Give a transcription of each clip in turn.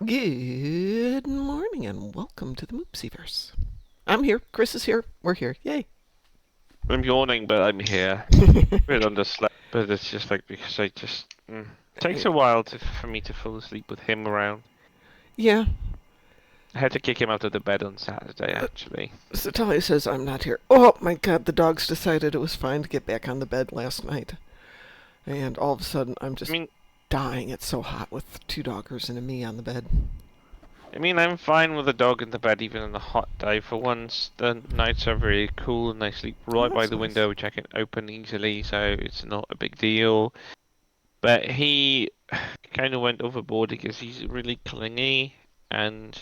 Good morning and welcome to the Moopsyverse. I'm here. Chris is here. We're here. Yay. I'm yawning, but I'm here. Bit underslept, but it's just like because I just takes a while for me to fall asleep with him around. Yeah. I had to kick him out of the bed on Saturday, actually. So Talia says I'm not here. Oh my god, the dogs decided it was fine to get back on the bed last night. And all of a sudden I'm I just mean, dying. It's so hot with two doggers and a me on the bed. I'm fine with a dog in the bed even on a hot day. For once, the nights are very cool and I sleep Oh, right by that's the nice. window, which I can open easily, so it's not a big deal. But he kind of went overboard because he's really clingy and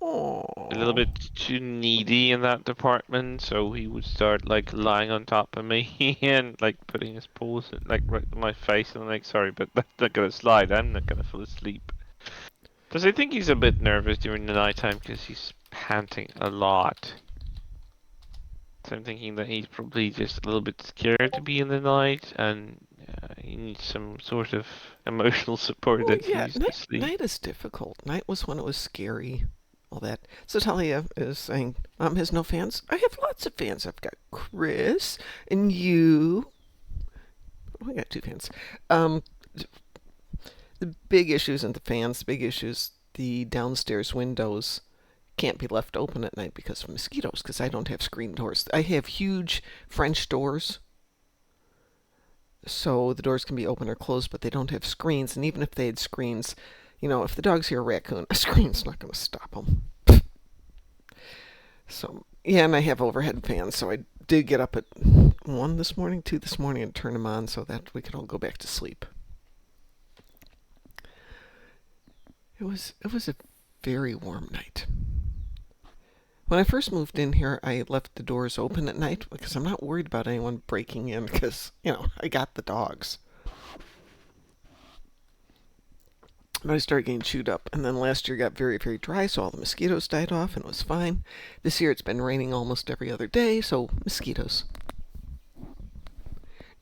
a little Oh. bit too needy in that department, so he would start like lying on top of me and like putting his paws like right on my face, and I'm like, sorry, but that's not gonna slide. I'm not gonna fall asleep. Because I think he's a bit nervous during the nighttime because he's panting a lot. So I'm thinking that he's probably just a little bit scared to be in the night, and he needs some sort of emotional support Well, that he yeah, needs to sleep. night is difficult. Night was when it was scary. All that. So Talia is saying, Mom has no fans. I have lots of fans. I've got Chris and you. Oh, I got two fans. Um, the big issues in the fans, the big issues, the downstairs windows can't be left open at night because of mosquitoes, because I don't have screen doors. I have huge French doors, so the doors can be open or closed, but they don't have screens. And even if they had screens, if the dogs hear a raccoon, a screen's not going to stop them. So, yeah, and I have overhead fans, so I did get up at 1 this morning, 2 this morning, and turn them on so that we could all go back to sleep. It was a very warm night. When I first moved in here, I left the doors open at night because I'm not worried about anyone breaking in because, I got the dogs. But I started getting chewed up, and then last year got very, very dry, so all the mosquitoes died off and it was fine. This year it's been raining almost every other day, so mosquitoes.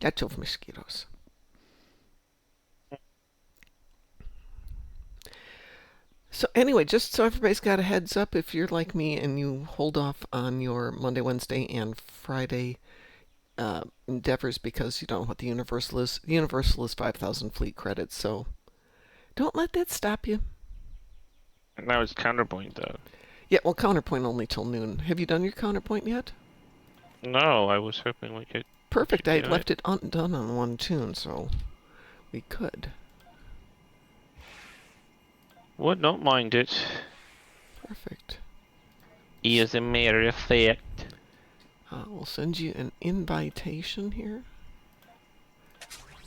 Lots of mosquitoes. So anyway, just so everybody's got a heads up, if you're like me and you hold off on your Monday, Wednesday, and Friday endeavors because you don't know what the Universal is. The Universal is 5,000 fleet credits, so don't let that stop you. And now it's counterpoint though. Yeah, well, counterpoint only till noon. Have you done your counterpoint yet? No, I was hoping we could Perfect. I do had it. left it undone on one tune, so we could. Would not mind it. Perfect. As a matter of fact. We'll send you an invitation here.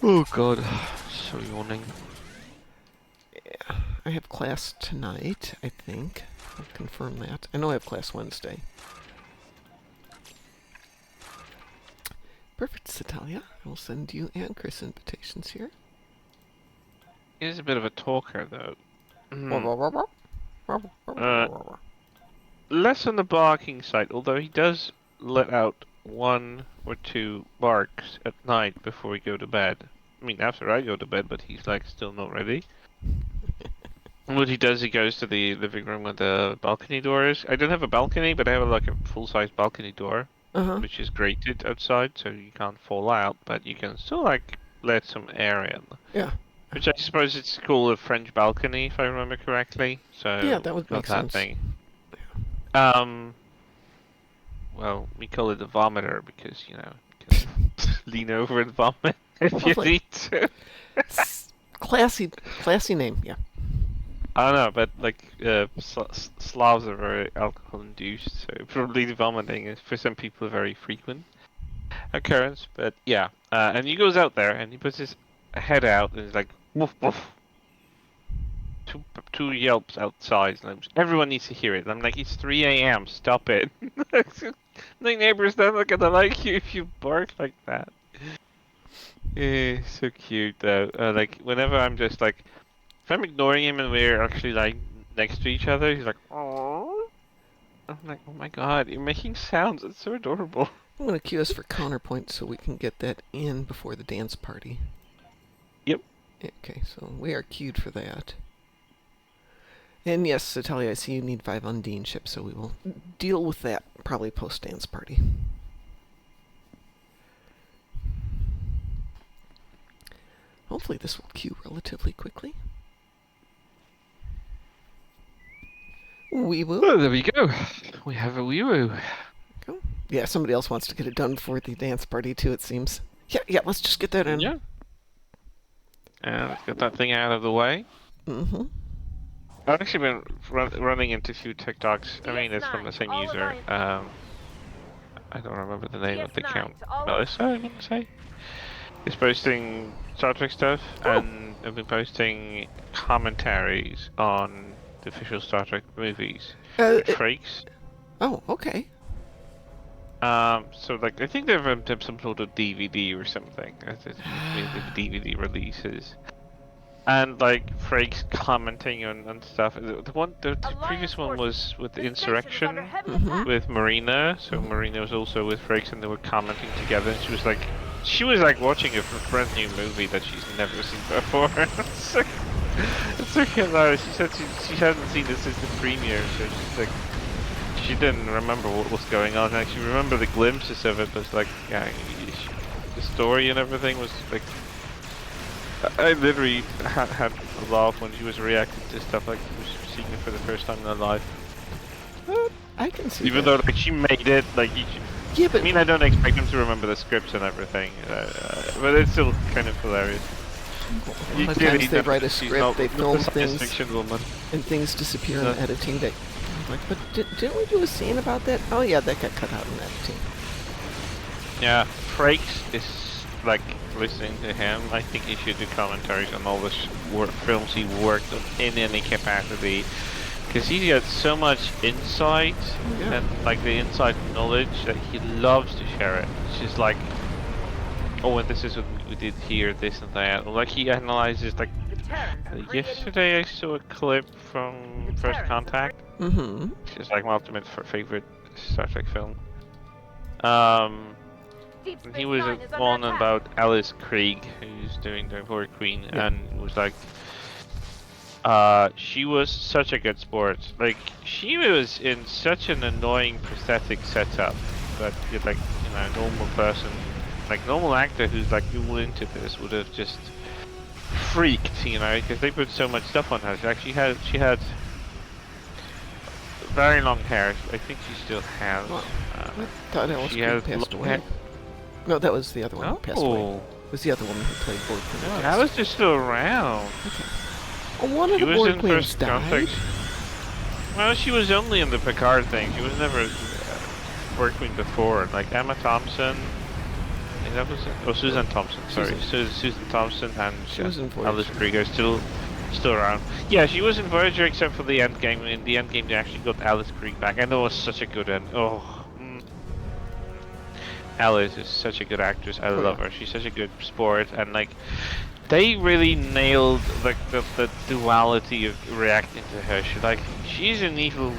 Oh god, so yawning. Yeah, I have class tonight, I think. I'll confirm that. I know I have class Wednesday. Perfect, Satalia. I will send you and Chris invitations here. He's a bit of a talker though. uh, Oh, Less on the barking side, although he does let out one or two barks at night before we go to bed. I mean, after I go to bed, but he's like still not ready. What he does, he goes to the living room where the balcony door is. I don't have a balcony, but I have like a full-size balcony door, uh-huh. which is grated outside, so you can't fall out, but you can still like let some air in. Yeah. Which I suppose it's called a French balcony, if I remember correctly. Yeah, So that would we've got make that sense. thing. Um, well, we call it a vomiter because you can lean over and vomit if you Lovely. need to. Classy name, yeah. I don't know, but like Slavs are very alcohol induced, so probably the vomiting is for some people a very frequent occurrence. But yeah, and he goes out there and he puts his head out and he's like woof woof. Two yelps outside, and everyone needs to hear it. And I'm like, it's 3 a.m. Stop it. My neighbor's not gonna like you if you bark like that. So cute though. Like whenever I'm just like, if I'm ignoring him and we're actually like next to each other, he's like, oh. I'm like, oh my god, you're making sounds. It's so adorable. I'm going to cue us for counterpoint so we can get that in before the dance party. Yep. Okay, so we are cued for that. And yes, Natalia, I see you need 5 Undine ships, so we will deal with that probably post dance party. Hopefully this will queue relatively quickly. We will. Well, there we go. We have a wee woo. Go. Yeah, somebody else wants to get it done before the dance party too, it seems. Yeah, let's just get that in. Yeah. And let's get that thing out of the way. Mm-hmm. I've actually been running into a few TikToks. I mean, it's from the same user. I don't remember the name of the account. Melissa, I want to say. He's posting Star Trek stuff, and I've been posting commentaries on the official Star Trek movies. Freaks. Oh, okay. So like, I think they've done some sort of DVD or something. The DVD releases. And like Frakes commenting on stuff. The previous one was with the Insurrection with Marina. So Marina was also with Frakes, and they were commenting together. And she was like watching a brand new movie that she's never seen before. It's so hilarious. She said she hadn't seen it since the premiere, so she's like, she didn't remember what was going on. Like, she remembered the glimpses of it, but it's like, yeah, the story and everything was like. I literally had a laugh when she was reacting to stuff like she was seeing it for the first time in her life. I can see Even that. though like she made it, like Yeah, but I mean, I don't expect them to remember the scripts and everything, but it's still kind of hilarious. a lot of times they write a script, they film things, fiction woman. and things disappear in editing. That I'm like, but didn't we do a scene about that? Oh yeah, that got cut out in editing. Yeah, Frakes is like listening to him. I think he should do commentaries on all the films he worked on in any capacity, because he's got so much insight and like the inside knowledge that he loves to share it. It's just like, oh, and this is what we did here, this and that. Like he analyzes like. Yesterday I saw a clip from First Contact. Mm-hmm. Which is like my ultimate favorite Star Trek film. And he was one about Alice Krieg, who's doing the Horror Queen, and was like, she was such a good sport. Like, she was in such an annoying prosthetic setup that, like, you know, a normal person, like, normal actor who's like all into this would have just freaked, you know, because they put so much stuff on her. She had very long hair. I think she still has. Well, I thought Alice Krieg passed away. Hair. No, that was the other one who passed away. It was the other woman who played Borg Queen. No, Alice is still around. Okay. Well, one of the Borg Queens died. Contact. Well, she was only in the Picard thing. She was never Borg Queen before. Like Emma Thompson. That was it. Oh, Susan Thompson. Sorry, Susan Thompson and Alice Krieg are still around. Yeah, she was in Voyager except for the end game. In the end game, they actually got Alice Krieg back, and that was such a good end. Oh. Alice is such a good actress. I love her. She's such a good sport, and like they really nailed like the duality of reacting to her. She's an evil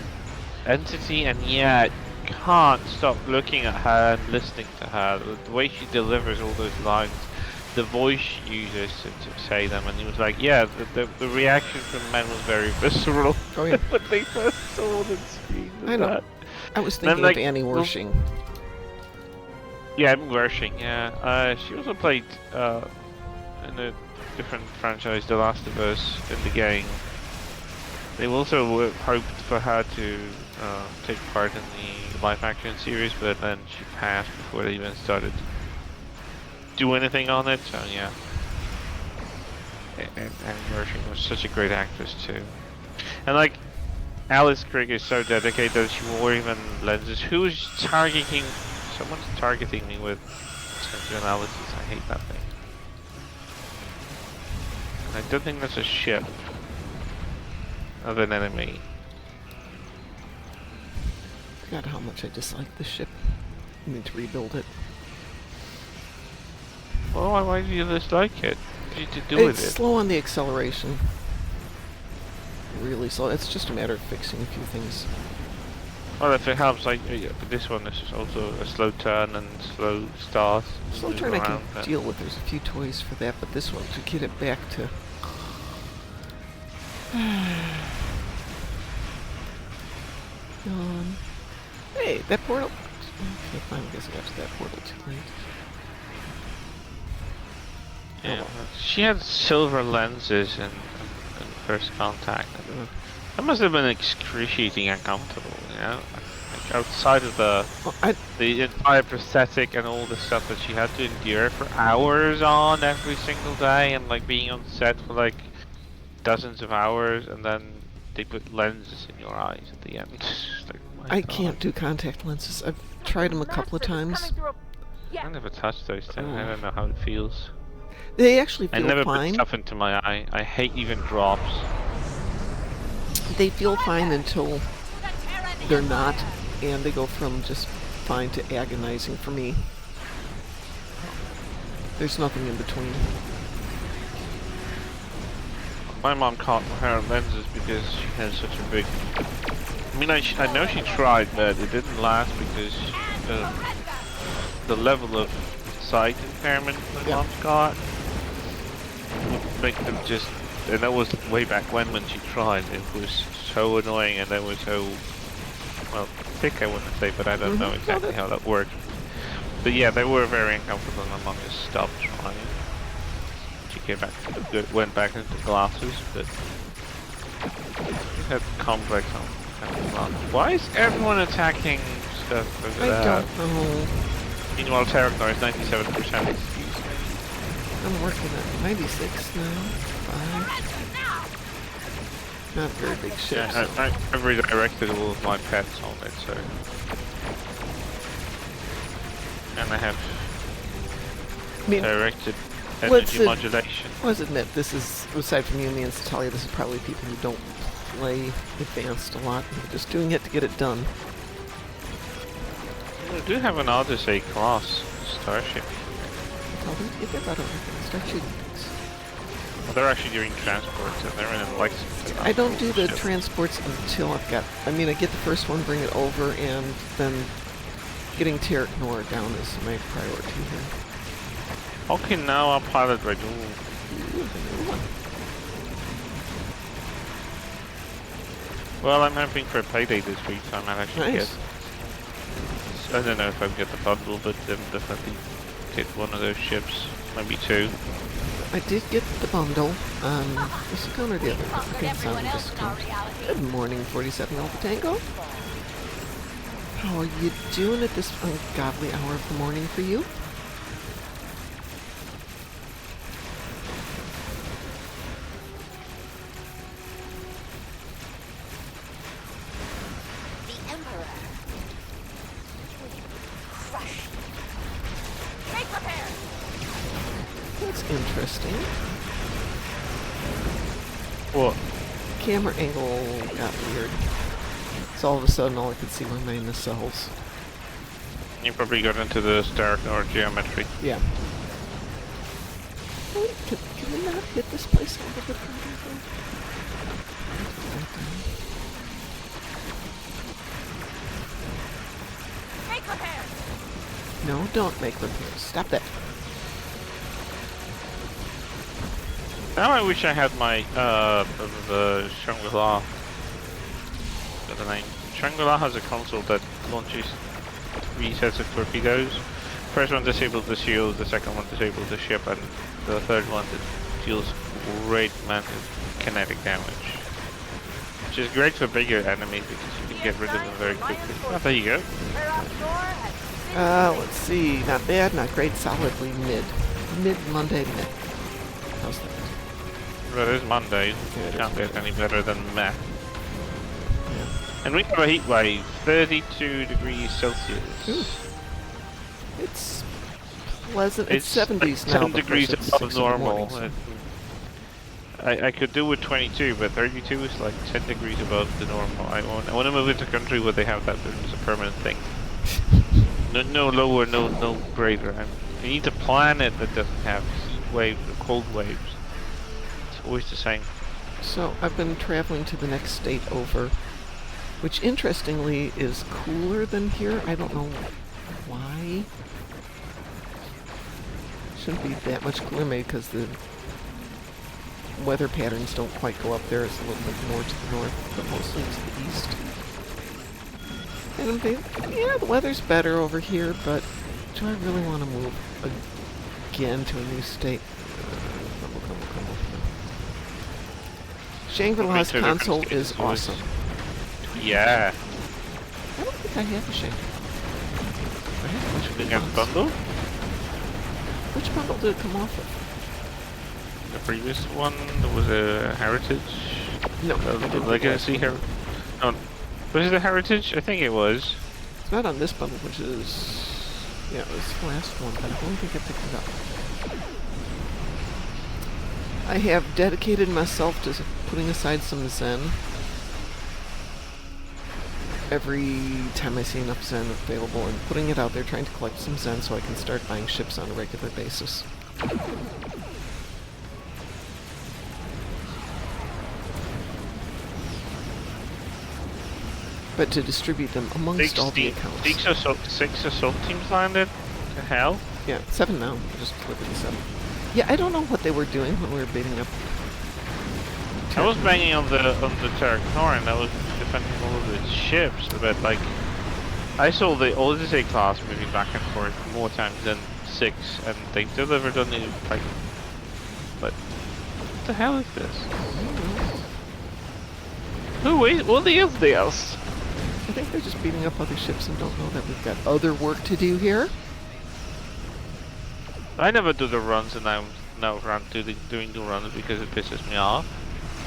entity, and yet can't stop looking at her and listening to her. The way she delivers all those lines, the voice she uses to say them, and he was like, yeah, the reaction from men was very visceral. Oh yeah. When they first saw it on screen. I know. I was thinking of Annie Wershing. Yeah, Wershing, yeah. She also played in a different franchise, The Last of Us, in the game. They also hoped for her to take part in the live-action series, but then she passed before they even started to do anything on it, so yeah. And Wershing was such a great actress too. And like, Alice Krieg is so dedicated that she wore even lenses. Who's targeting... Someone's targeting me with sensor analysis. I hate that thing. And I don't think that's a ship of an enemy. I forgot how much I dislike this ship. I need to rebuild it. Well, why do you dislike it? What did you do with it? It's slow on the acceleration. Really slow. It's just a matter of fixing a few things. Well, if it helps, but this one is also a slow turn and slow start. Slow turn I can deal with. There's a few toys for that, but this one, to get it back to... Yawn. Hey, that portal. Okay, fine. I guess I got to that portal too late. Oh Yeah, well. she had silver lenses in first contact. Uh, That must have been excruciating uncomfortable, you know? Like outside of well, I the entire prosthetic and all the stuff that she had to endure for hours on every single day, and like being on set for like dozens of hours, and then they put lenses in your eyes at the end. Like, my I God. can't do contact lenses. I've tried them a couple of times. I never touched those things. I Oh. don't know how it feels. They actually I feel never put fine. stuff into my eye. I hate even drops. They feel fine until they're not, and they go from just fine to agonizing for me. There's nothing in between. My mom caught her lenses because she had such a big... I mean, I know she tried, but it didn't last because the level of sight impairment my Yeah. mom's got would make them just... And that was way back when she tried. It was so annoying, and they were so... Well, thick I wouldn't say, but I don't know exactly how that works. But yeah, they were very uncomfortable, and my mom just stopped trying. She came back to the good, went back into glasses, but she had complex on glasses. Why is everyone attacking stuff over I there? don't know. Meanwhile, Terragnar is 97%. Excuse me. I'm working at 96 now. 5. Not very big ships. Yeah, I've redirected all of my pets on it, so. And I have I mean, directed let's energy modulation. let's admit, this is, aside from you, me, and Natalia, this is probably people who don't play Advanced a lot. They're just doing it to get it done. We do have an Odyssey class starship. Tell them to get their butt over here and start shooting things. Well, they're actually doing transports, and they're in Lexington. I don't do the Ship. transports until I've got... I mean, I get the first one, bring it over, and then getting Terragnar down is my priority here. Okay, now I'll pilot right. Ooh. Ooh, the new one. Well, I'm hoping for a payday this week, so I might actually Nice. get... I don't know if I'll get the bundle, but then definitely get one of those ships. Maybe two. I did get the bundle on this account or the other. I think it's on this account. Good morning, 47 Alpha Tango. How are you doing at this ungodly hour of the morning for you? The Emperor crushed. Make repair. That's interesting. What? Camera angle got weird. So all of a sudden, all I could see were my nacelles. You probably got into the Starknar geometry. Yeah. Wait, can we not hit this place a little bit further? Make repair. No, don't make repairs. Stop that. Now I wish I had my, the Shangri-La. Got the name. Shangri-La has a console that launches 3 sets of torpedoes. First one disables the shield, the second one disables the ship, and the third one that deals great massive kinetic damage. Which is great for bigger enemies because you can get rid of them very quickly. Oh, there you go. Let's see. Not bad, not great, solidly mid. Mid-Monday mid. How's that? Well, it is Monday. Yeah, it Can't is get any better than meh. Yeah. And we have a heat wave, 32 degrees Celsius. Ooh. It's pleasant. It's 70s like now. 10 but degrees first it's above 6 in the normal. morning, so- I could do with 22, but 32 is like 10 degrees above the normal. I want to move into a country where they have that as a permanent thing. No lower, no greater. And you need a planet that doesn't have heat waves or cold waves. It's always the same. So I've been traveling to the next state over, which interestingly is cooler than here. I don't know why. Shouldn't be that much cooler, maybe because the weather patterns don't quite go up there. It's a little bit more to the north, but mostly to the east. And yeah, the weather's better over here, but do I really want to move again to a new state? Crumble. Shangri-La's console is awesome. Yeah. I don't think I have a Shangri-La. I have a bunch of Did you good get ones. bundle? Which bundle did it come off of? The previous one, there was a Heritage. No, I The didn't get Legacy that one. Heritage. No, was it a Heritage? I think it was. It's not on this bundle, which is... Yeah, it was the last one, but I don't think I picked it up. I have dedicated myself to putting aside some Zen. Every time I see enough Zen available and putting it out there, trying to collect some Zen so I can start buying ships on a regular basis. But to distribute them amongst all the accounts. Six assault teams landed? The hell? Yeah, 7 now. I just delivered the 7. Yeah, I don't know what they were doing when we were baiting up. I was banging on the Turk Norn. I was defending all of the ships, but like I saw the Odyssey class moving back and forth more times than 6, and they delivered on the like. But what the hell is this? Who is? What is this? I think they're just beating up other ships and don't know that we've got other work to do here. I never do the runs, and I'm now doing the runs because it pisses me off.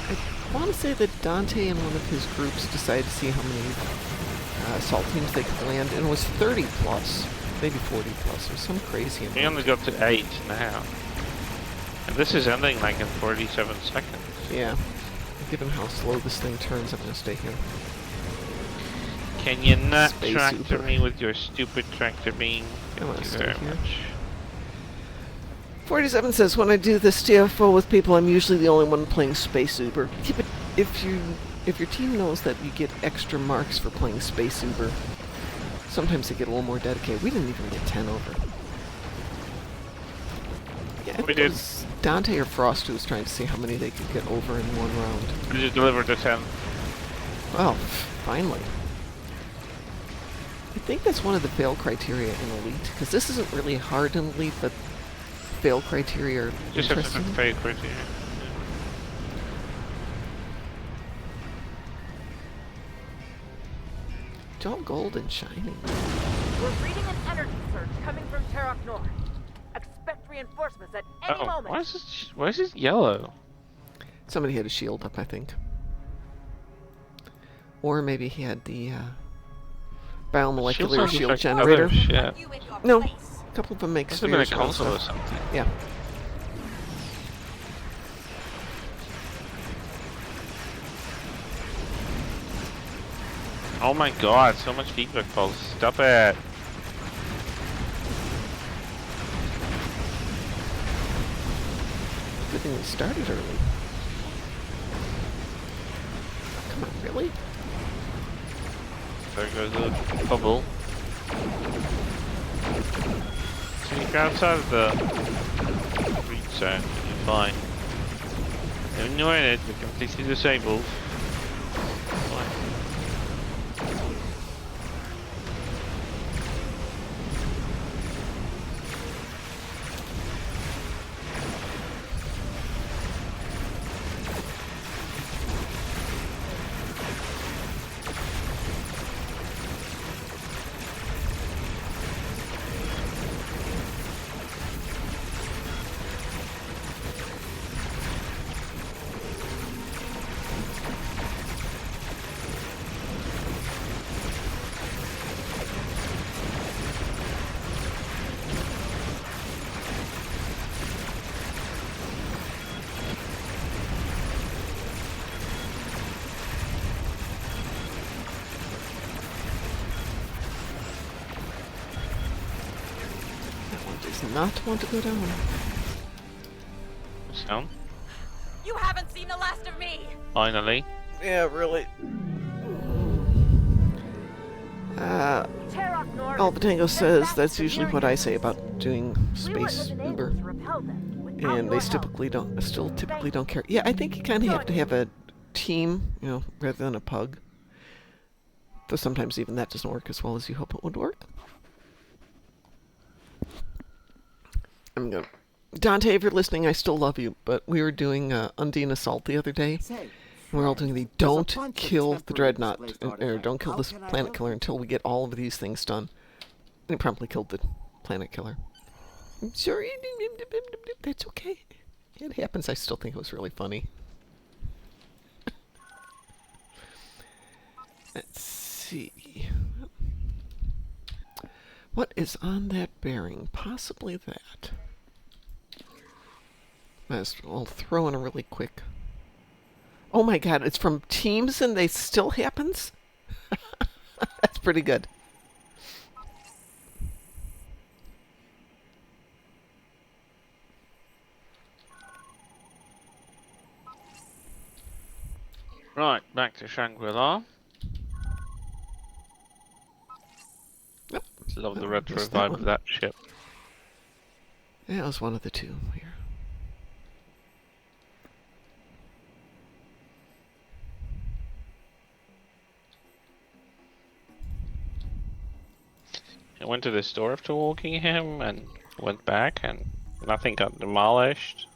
I want to say that Dante and one of his groups decided to see how many assault teams they could land, and it was 30 plus, maybe 40 plus. It was some crazy amount. We only got to 8 now, and this is ending like in 47 seconds. Yeah. Given how slow this thing turns, I'm going to stay here. Can you not Space tractor Super. me with your stupid tractor beam? I wanna Thank you stay very here. much. 47 says, when I do this TFO with people, I'm usually the only one playing Space Uber. Yeah, but if your team knows that you get extra marks for playing Space Uber, sometimes they get a little more dedicated. We didn't even get 10 over. Yeah, I think it did. was Dante or Frost who was trying to see how many they could get over in one round. Did you deliver the 10? Well, finally. I think that's one of the fail criteria in Elite, because this isn't really hard in Elite, but fail criteria are Just have to interesting. pay criteria. It's all gold and shining. We're reading an energy surge coming from Terok North. Expect reinforcements at any Oh, moment. why is this yellow? Somebody had a shield up, I think. Or maybe he had the biomolecular Shields shield like generator. other shit. You in your No. place. A couple of them make Must have been a spheres around console or stuff. something. Yeah. Oh my god, so much feedback falls. Stop it. Good thing we started early. Come on, really? There goes the bubble. So you go outside of the reach zone, you're fine. When you're in it, you're completely disabled. Fine. That one does not want to go down. Sound? You haven't seen the last of me. Finally. Yeah, really. Terok North. Albatango says that's usually what I say about doing space Uber. And they typically don't care. Yeah, I think you kind of have to have a team, you know, rather than a pug. Though sometimes even that doesn't work as well as you hope it would work. I'm going to... Dante, if you're listening, I still love you, but we were doing Undine Assault the other day. Say, And we're all doing the there's a don't bunch of kill the temporary Dreadnought, displaced or artifacts. don't kill How this can I Planet help Killer you? until we get all of these things done. And he promptly killed the Planet Killer. I'm sorry, that's okay. It happens. I still think it was really funny. Let's see. What is on that bearing? Possibly that. I'll throw in a really quick. Oh my god, it's from Teams and they still happens? That's pretty good. Right, back to Shangri-La. Yep. Love the Oh, retro missed that vibe of one. that ship. Yeah, it was one of the two here. I went to the store after walking him and went back and nothing got demolished.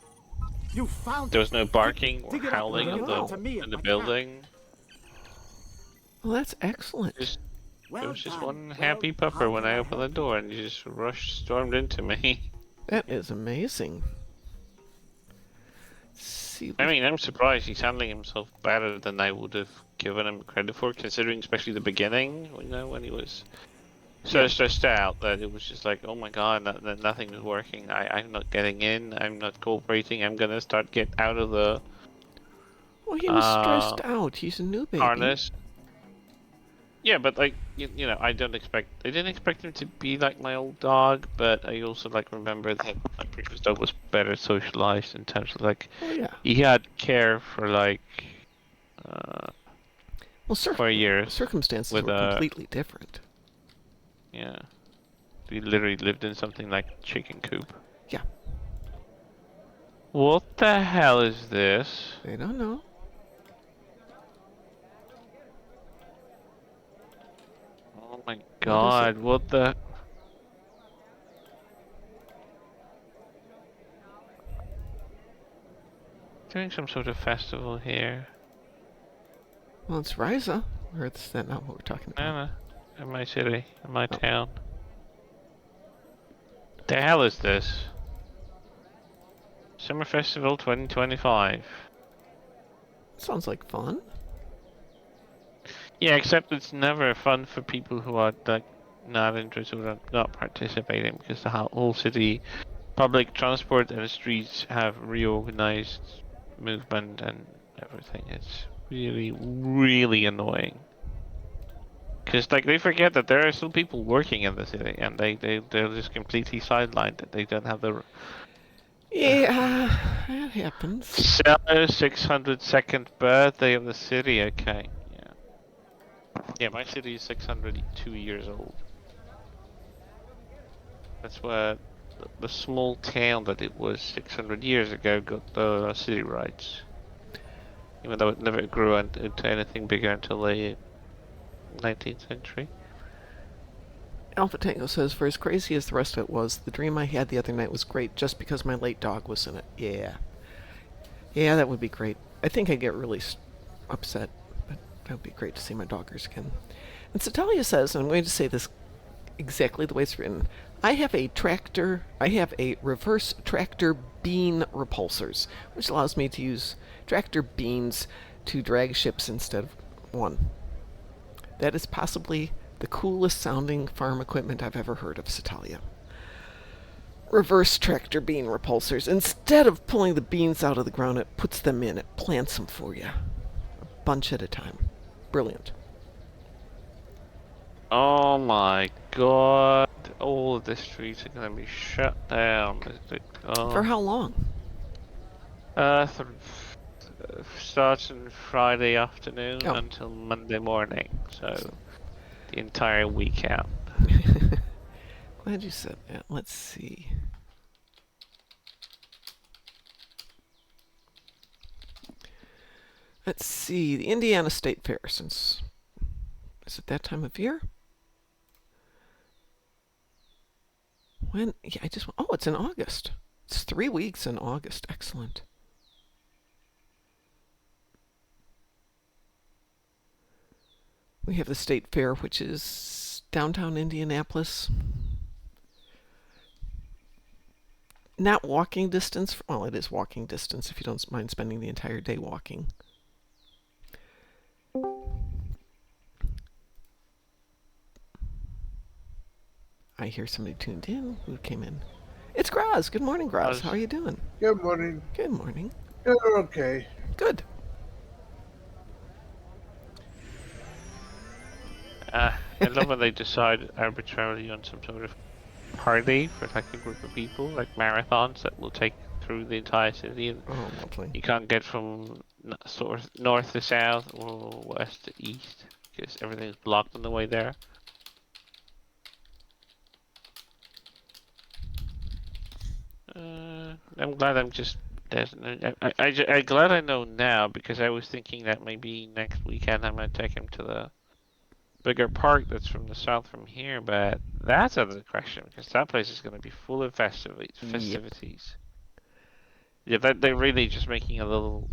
You found There it. was no barking or Dig it up howling and in bring the it to me at in the my building. Well, that's excellent. Just Well There was just done. one Well, happy how pupper when can I I opened the help door and he just stormed into me. That is amazing. Let's see. I mean, I'm surprised he's handling himself better than I would have given him credit for, considering especially the beginning, when he was so Yeah. stressed out that it was just like, oh my god, nothing was working. I'm not getting in. I'm not cooperating. I'm gonna get out of the Well, he was stressed out. He's a new baby. harness. Yeah, but like you know, I didn't expect him to be like my old dog, but I also like remember that my previous dog was better socialized in terms of like Oh, yeah. he had care for like Well, 4 years circumstances with were completely different. yeah. We literally lived in something like chicken coop. Yeah. What the hell is this? I don't know. Oh my What is god, it? what the... Doing some sort of festival here. Well, it's Ryza. Or is that not what we're talking about? No, no. In my city, in my Oh. town. The hell is this? Summer Festival 2025. Sounds like fun. Yeah, except it's never fun for people who are like not interested or not participating because the whole city, public transport and streets have reorganized movement and everything. It's really, really annoying. Because like they forget that there are still people working in the city and they're just completely sidelined. That they don't have the Yeah, that happens. Seller's 602nd birthday of the city. Okay, yeah, my city is 602 years old. That's where the small town that it was 600 years ago got the city rights. Even though it never grew into anything bigger until the 19th century. Alpha Tango says, for as crazy as the rest of it was, the dream I had the other night was great just because my late dog was in it. Yeah. Yeah, that would be great. I think I'd get really upset, but that would be great to see my doggers again. And Satalia says, and I'm going to say this exactly the way it's written, I have a reverse tractor beam repulsors, which allows me to use tractor beams to drag ships instead of one. That is possibly the coolest sounding farm equipment I've ever heard of, Satalia. Reverse tractor beam repulsors. Instead of pulling the beans out of the ground, it puts them in. It plants them for you. A bunch at a time. Brilliant. Oh my god. All of the streets are going to be shut down. For how long? Starts on Friday afternoon Oh. until Monday morning. So the entire weekend. Glad you said that. Let's see. Let's see. The Indiana State Fair, since Is it that time of year? When? Yeah, oh, it's in August. It's 3 weeks in August. Excellent. We have the State Fair, which is downtown Indianapolis. Not walking distance. Well, it is walking distance if you don't mind spending the entire day walking. I hear somebody tuned in. Who came in? It's Graz. Good morning, Graz. How are you doing? Good morning. Good morning. Doing okay. Good. I love when they decide arbitrarily on some sort of party for like a group of people, like marathons that will take through the entire city. And Oh, lovely. you can't get from sort of north to south or west to east because everything's blocked on the way there. I'm glad I'm just. I'm glad I know now because I was thinking that maybe next weekend I might take him to the bigger park that's from the south from here, but that's out of the question because that place is going to be full of festivities. Yeah, they're really just making a little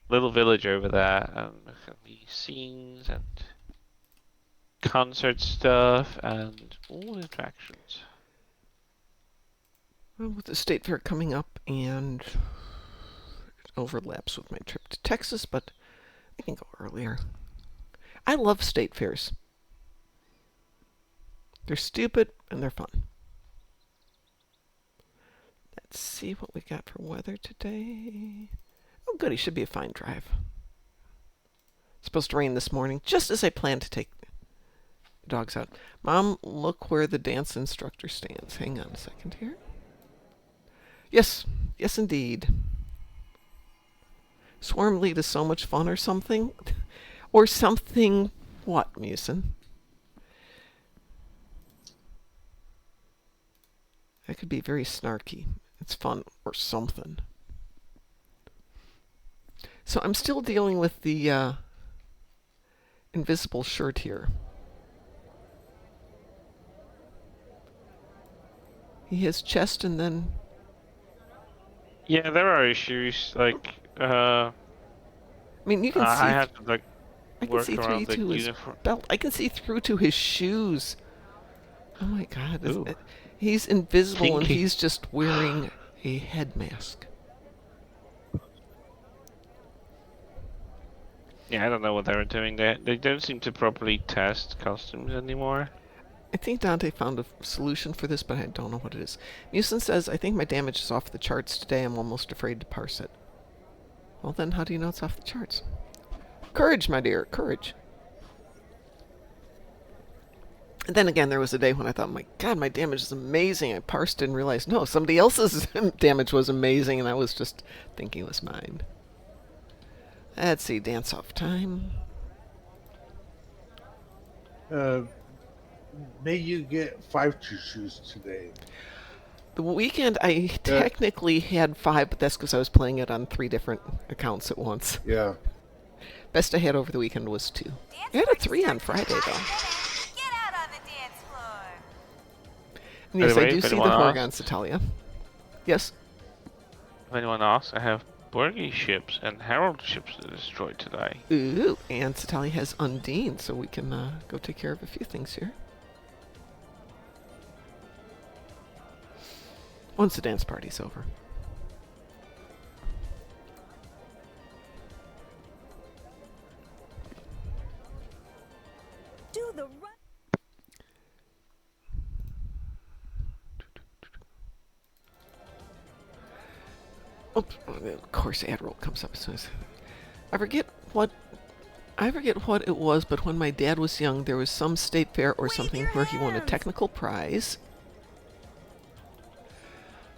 village over there, and there's going to be scenes and concert stuff and all attractions. Well, with the State Fair coming up, and it overlaps with my trip to Texas, but I can go earlier. I love state fairs. They're stupid and they're fun. Let's see what we got for weather today. Oh, good. It should be a fine drive. It's supposed to rain this morning, just as I planned to take the dogs out. Mom, look where the dance instructor stands. Hang on a second here. Yes, yes indeed. Swarm lead is so much fun or something. Or something what, Musin? That could be very snarky. It's fun or something. So I'm still dealing with the invisible shirt here. He has chest and then... Yeah, there are issues, like, I mean, you can see... I have to, like, I can work see through around the to his uniform. belt. I can see through to his shoes. Oh my god. Ooh. He's invisible and Kinky. he's just wearing a head mask. Yeah, I don't know what they were doing. They don't seem to properly test costumes anymore. I think Dante found a solution for this, but I don't know what it is. Musin says, I think my damage is off the charts today. I'm almost afraid to parse it. Well then, how do you know it's off the charts? Courage, my dear, courage. And then again, there was a day when I thought, my god, my damage is amazing. I parsed it and realized, no, somebody else's damage was amazing, and I was just thinking it was mine. Let's see, dance off time. May you get 5 shoes today. The weekend, I technically had 5, but that's because I was playing it on 3 different accounts at once. Yeah. Best I had over the weekend was 2. I had a 3 on Friday, though. Get out on the dance floor. And yes, By the I way, do if see the anyone Horgons, Italia. Yes? If anyone asks, I have Borgie ships and Herald ships that are destroyed today. Ooh, and Italia has Undine, so we can go take care of a few things here. Once the dance party's over. Do the run. Oops, of course, ad roll comes up as soon as I forget what it was, but when my dad was young, there was some state fair or something where he won a technical prize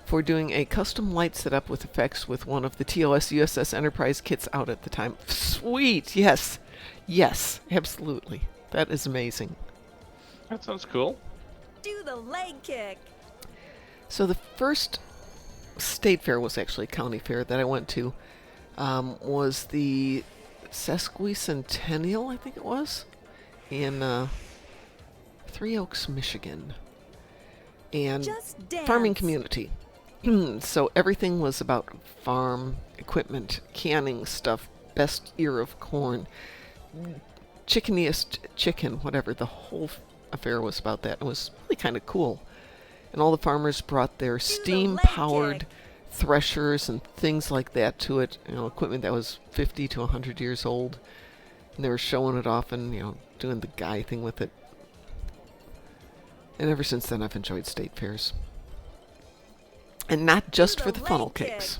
for doing a custom light setup with effects with one of the TOS USS Enterprise kits out at the time. Sweet, yes, yes, absolutely. That is amazing. That sounds cool. Do the leg kick. So the first state fair was actually a county fair that I went to. Was the Sesquicentennial, I think it was. in Three Oaks, Michigan, and Just dance. farming community. So everything was about farm equipment, canning stuff, best ear of corn, chickeniest chicken, whatever. The whole affair was about that. It was really kind of cool. And all the farmers brought their the steam-powered leg threshers and things like that to it. You know, equipment that was 50 to 100 years old. And they were showing it off and, you know, doing the guy thing with it. And ever since then, I've enjoyed state fairs. And not just the for the funnel leg kick. cakes.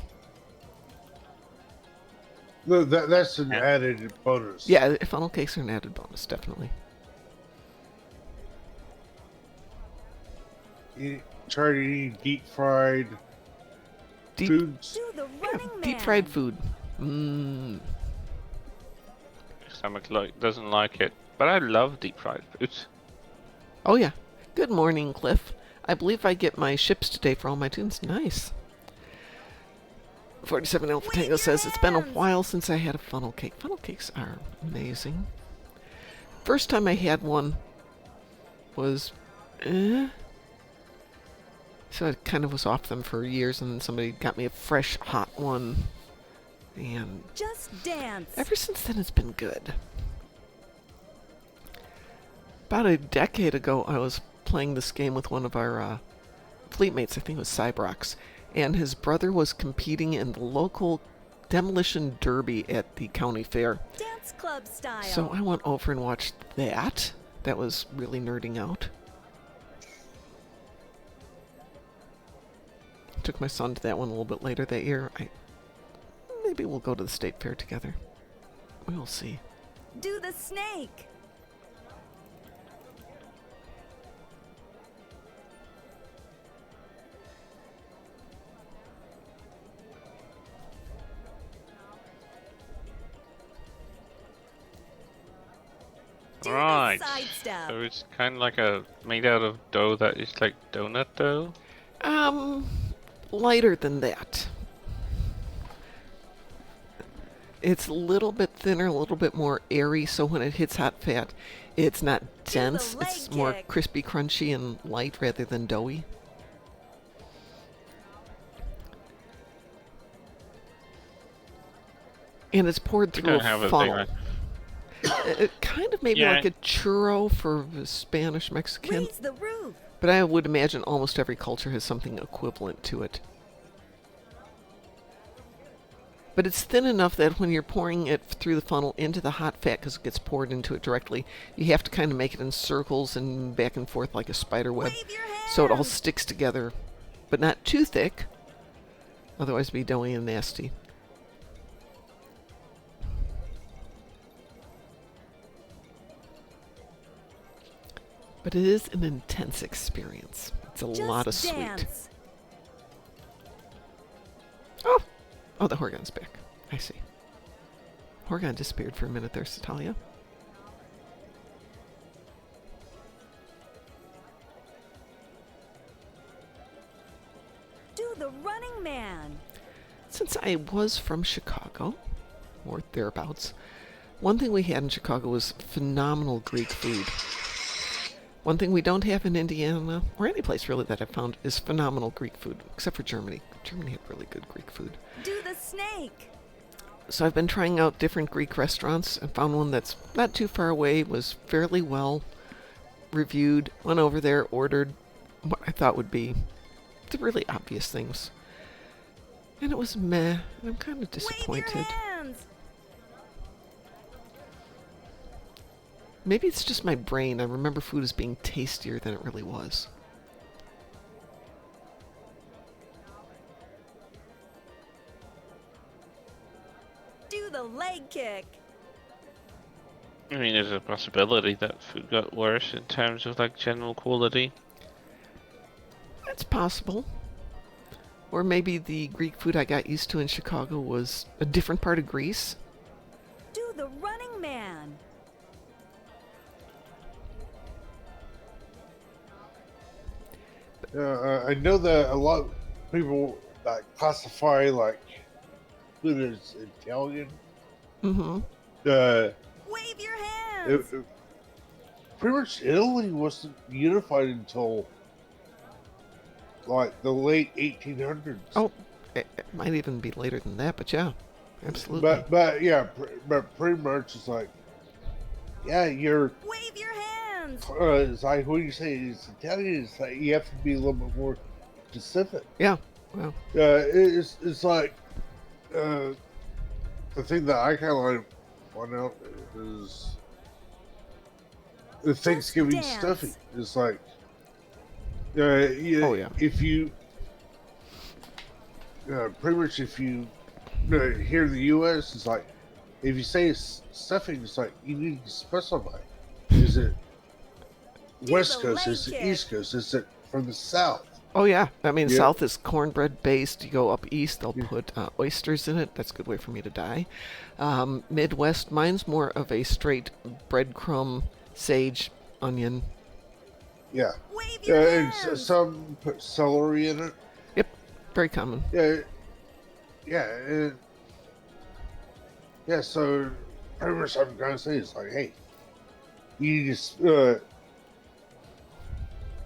No, that's an Yeah. added bonus. Yeah, funnel cakes are an added bonus, definitely. Try to eat deep fried Deep, foods. Do the yeah, running man. deep fried food. Mmm. Stomach doesn't like it, but I love deep fried foods. Oh, yeah. Good morning, Cliff. I believe I get my ships today for all my tunes. Nice. 47 Alpha Wave Tango your says, it's been a hands. while since I had a funnel cake. Funnel cakes are amazing. First time I had one was, so I kind of was off them for years, and then somebody got me a fresh, hot one. And Just dance. ever since then, it's been good. About a decade ago, I was playing this game with one of our fleet mates. I think it was Cybrox. And his brother was competing in the local demolition derby at the county fair. Dance club style. So I went over and watched that. That was really nerding out. Took my son to that one a little bit later that year. Maybe we'll go to the state fair together. We'll see. Do the snake. Do Right. the side step. So it's kind of like made out of dough that is like donut dough. Lighter than that. It's a little bit thinner, a little bit more airy, so when it hits hot fat, it's not dense. leg It's more kick. crispy, crunchy, and light rather than doughy. And it's poured We through don't a have a thing funnel. like It kind of maybe Yeah. like a churro for the Spanish Mexican, Raise the roof. but I would imagine almost every culture has something equivalent to it. But it's thin enough that when you're pouring it through the funnel into the hot fat, because it gets poured into it directly, you have to kind of make it in circles and back and forth like a spider web, Wave your hands. so it all sticks together, but not too thick, otherwise it'd be doughy and nasty. But it is an intense experience. It's a Just lot of sweet. dance. Oh, the Horgon's back. I see. Horgon disappeared for a minute there, Satalia. Do the running man. Since I was from Chicago, or thereabouts, one thing we had in Chicago was phenomenal Greek food. One thing we don't have in Indiana, or any place really that I've found, is phenomenal Greek food, except for Germany. Germany had really good Greek food. Do the snake. So I've been trying out different Greek restaurants and found one that's not too far away, was fairly well reviewed, went over there, ordered what I thought would be the really obvious things. And it was meh, and I'm kind of Wave your disappointed. hands. Maybe it's just my brain. I remember food as being tastier than it really was. Do the leg kick. I mean, there's a possibility that food got worse in terms of like general quality. That's possible. Or maybe the Greek food I got used to in Chicago was a different part of Greece. Do the running man. I know that a lot of people that classify like food as Italian. Mm-hmm. Uh, Wave your it, hands. pretty much Italy wasn't unified until like the late 1800s. Oh, it might even be later than that, but yeah, absolutely. But yeah, but pretty much it's like, yeah, you're. Wave your hands. It's like when you say it's Italian, it's like you have to be a little bit more specific. Yeah. Well, It's like the thing that I kind of like point out is the Thanksgiving dance. stuffing. It's like, oh yeah. if you pretty much if you here in the U.S., it's like if you say it's stuffing, it's like you need to specify. Is it West the Coast? leg Is it kick. East Coast? Is it from the South? Oh yeah. I mean, Yeah. South is cornbread based. You go up east, they'll put oysters in it. That's a good way for me to die. Midwest, mine's more of a straight breadcrumb, sage, onion. Yeah. Wave your And hands. some put celery in it. Yep, very common. Yeah. Yeah. So pretty much I'm gonna say is like, hey, you just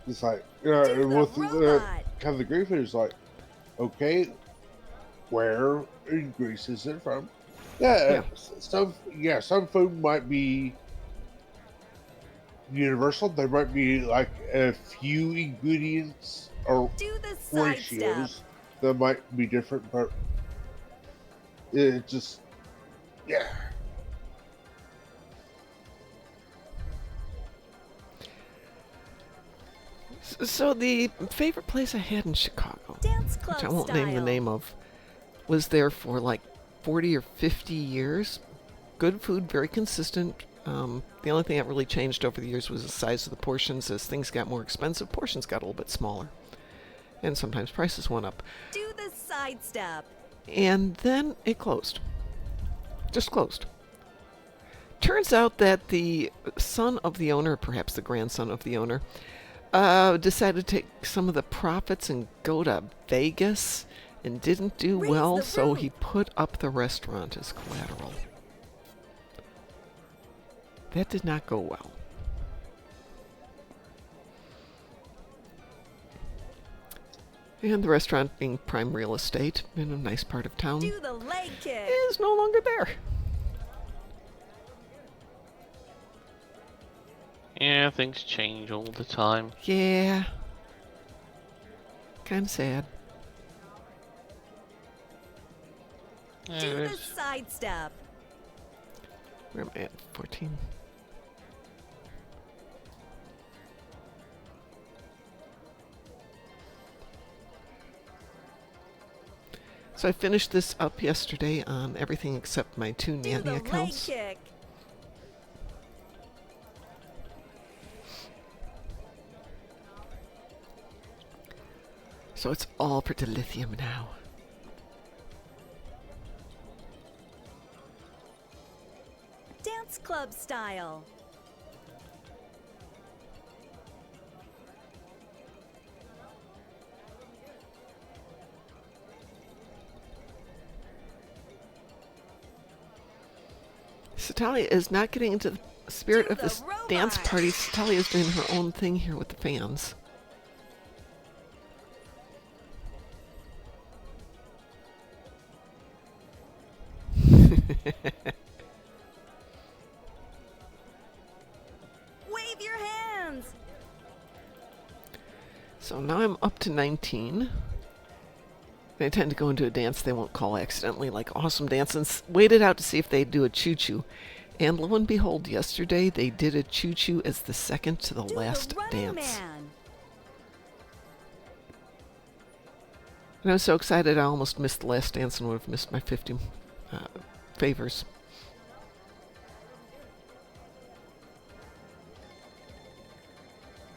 it's like Do the with robot. kind of the Greek food is like, okay, where in Greece is it from? Yeah. Some food might be universal. There might be like a few ingredients or Do the side step. ratios that might be different, but it just yeah. So the favorite place I had in Chicago, Dance club which I won't style. name the name of, was there for like 40 or 50 years. Good food, very consistent. The only thing that really changed over the years was the size of the portions. As things got more expensive, portions got a little bit smaller. And sometimes prices went up. Do the side step. And then it closed. Just closed. Turns out that the son of the owner, perhaps the grandson of the owner, decided to take some of the profits and go to Vegas and didn't do Raise well, the so roof. he put up the restaurant as collateral. That did not go well. And the restaurant, being prime real estate in a nice part of town, Do the leg kick. is no longer there. Yeah, things change all the time. Yeah. Kind of sad. Yeah, Do the there's- side step. Where am I at? 14. So I finished this up yesterday on everything except my two Do nanny the leg accounts. kick. So it's all for dilithium now. Dance club style. Satalia is not getting into the spirit Do of the this dance robot. party. Satalia is doing her own thing here with the fans. Wave your hands. So now I'm up to 19. They tend to go into a dance they won't call accidentally, like Awesome Dance, and waited out to see if they'd do a choo-choo. And lo and behold, yesterday they did a choo-choo as the second to the Do last the running dance. man. And I was so excited I almost missed the last dance and would have missed my 50 favors.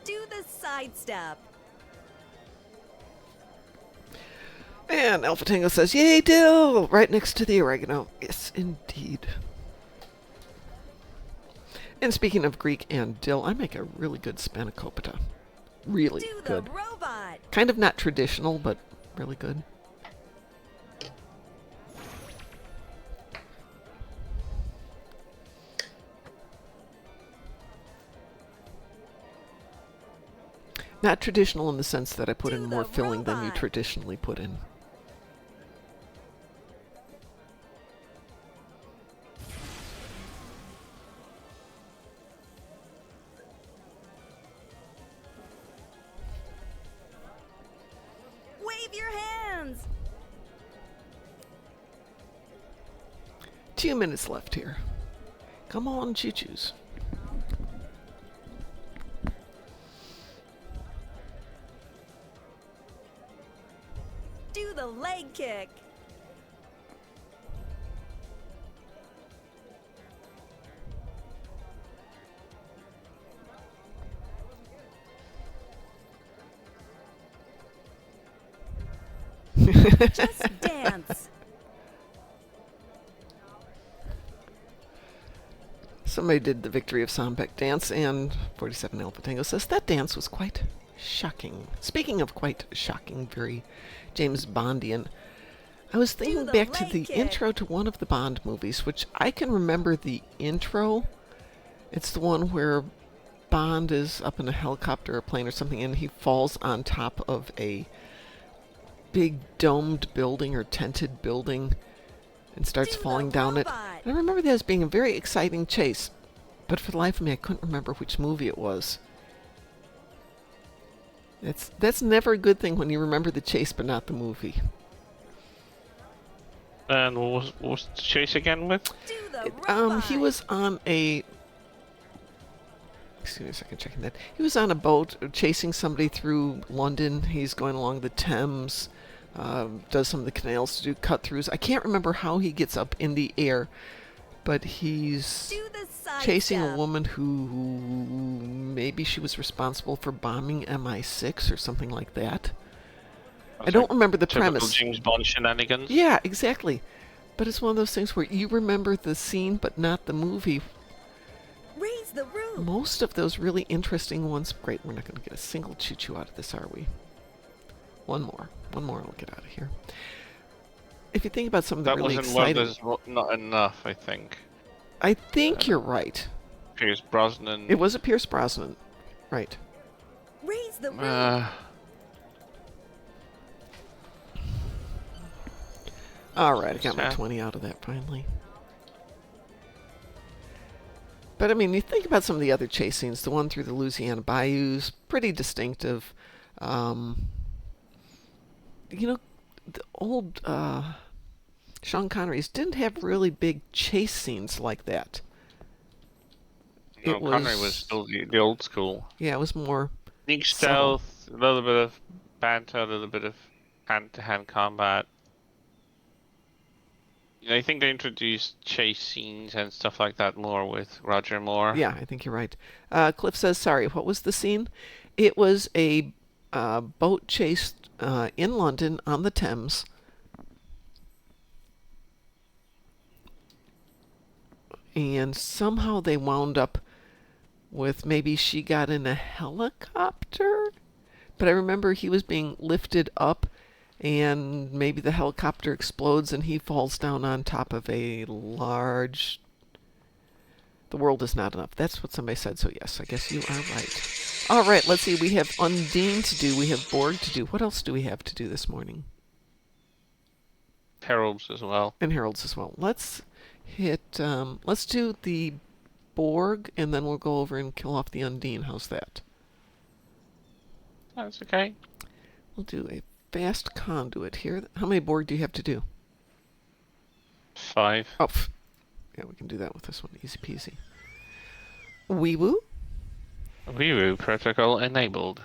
Do the side step. And Alpha Tango says, "Yay, dill!" Right next to the oregano. Yes, indeed. And speaking of Greek and dill, I make a really good spanakopita. Really Do the good. robot. Kind of not traditional, but really good. Not traditional in the sense that I put Do in more the filling than you robot. traditionally put in. Wave your hands. 2 minutes left here. Come on, choo-choos. Do the leg kick. Just dance. Somebody did the Victory of Sombeck dance, and 47 Alpha Tango says that dance was quite shocking. Speaking of quite shocking, very James Bondian, I was thinking the back to leg the kick. intro to one of the Bond movies, which I can remember the intro. It's the one where Bond is up in a helicopter or plane or something, and he falls on top of a big domed building or tented building and starts Do the falling down it. robot. And I remember that as being a very exciting chase, but for the life of me, I couldn't remember which movie it was. That's never a good thing when you remember the chase but not the movie. And what was the chase again with? Do the robot. He was on a. Excuse me a second, checking that. He was on a boat chasing somebody through London. He's going along the Thames, does some of the canals to do cut-throughs. I can't remember how he gets up in the air, but he's Do the side chasing a step. woman who maybe she was responsible for bombing MI6 or something like that. I don't remember the Typical premise. James Bond shenanigans. Yeah, exactly. But it's one of those things where you remember the scene but not the movie. Raise the roof. Most of those really interesting ones. Great, we're not going to get a single choo-choo out of this, are we? One more. One more and we'll get out of here. If you think about some of the That really wasn't one exciting... that's not enough, I think. I think you're right. Pierce Brosnan. It was a Pierce Brosnan. Right. Raise the roof. Alright, I got my Sad. 20 out of that finally. But I mean, you think about some of the other chase scenes. The one through the Louisiana bayous, pretty distinctive. You know, the old Sean Connery's didn't have really big chase scenes like that. No, Connery was still the old school. Yeah, it was more Sneak subtle. stealth, a little bit of banter, a little bit of hand-to-hand combat. You know, I think they introduced chase scenes and stuff like that more with Roger Moore. Yeah, I think you're right. Cliff says, sorry, what was the scene? It was a boat chase in London on the Thames. And somehow they wound up with maybe she got in a helicopter? But I remember he was being lifted up and maybe the helicopter explodes and he falls down on top of a large... The world is not enough. That's what somebody said, so yes, I guess you are right. All right, let's see. We have Undine to do. We have Borg to do. What else do we have to do this morning? Heralds as well. And Heralds as well. Let's let's do the Borg, and then we'll go over and kill off the Undine. How's that? That's okay. We'll do a fast conduit here. How many Borg do you have to do? 5. Oh, yeah, we can do that with this one. Easy peasy. Wee woo. Wee-woo protocol enabled.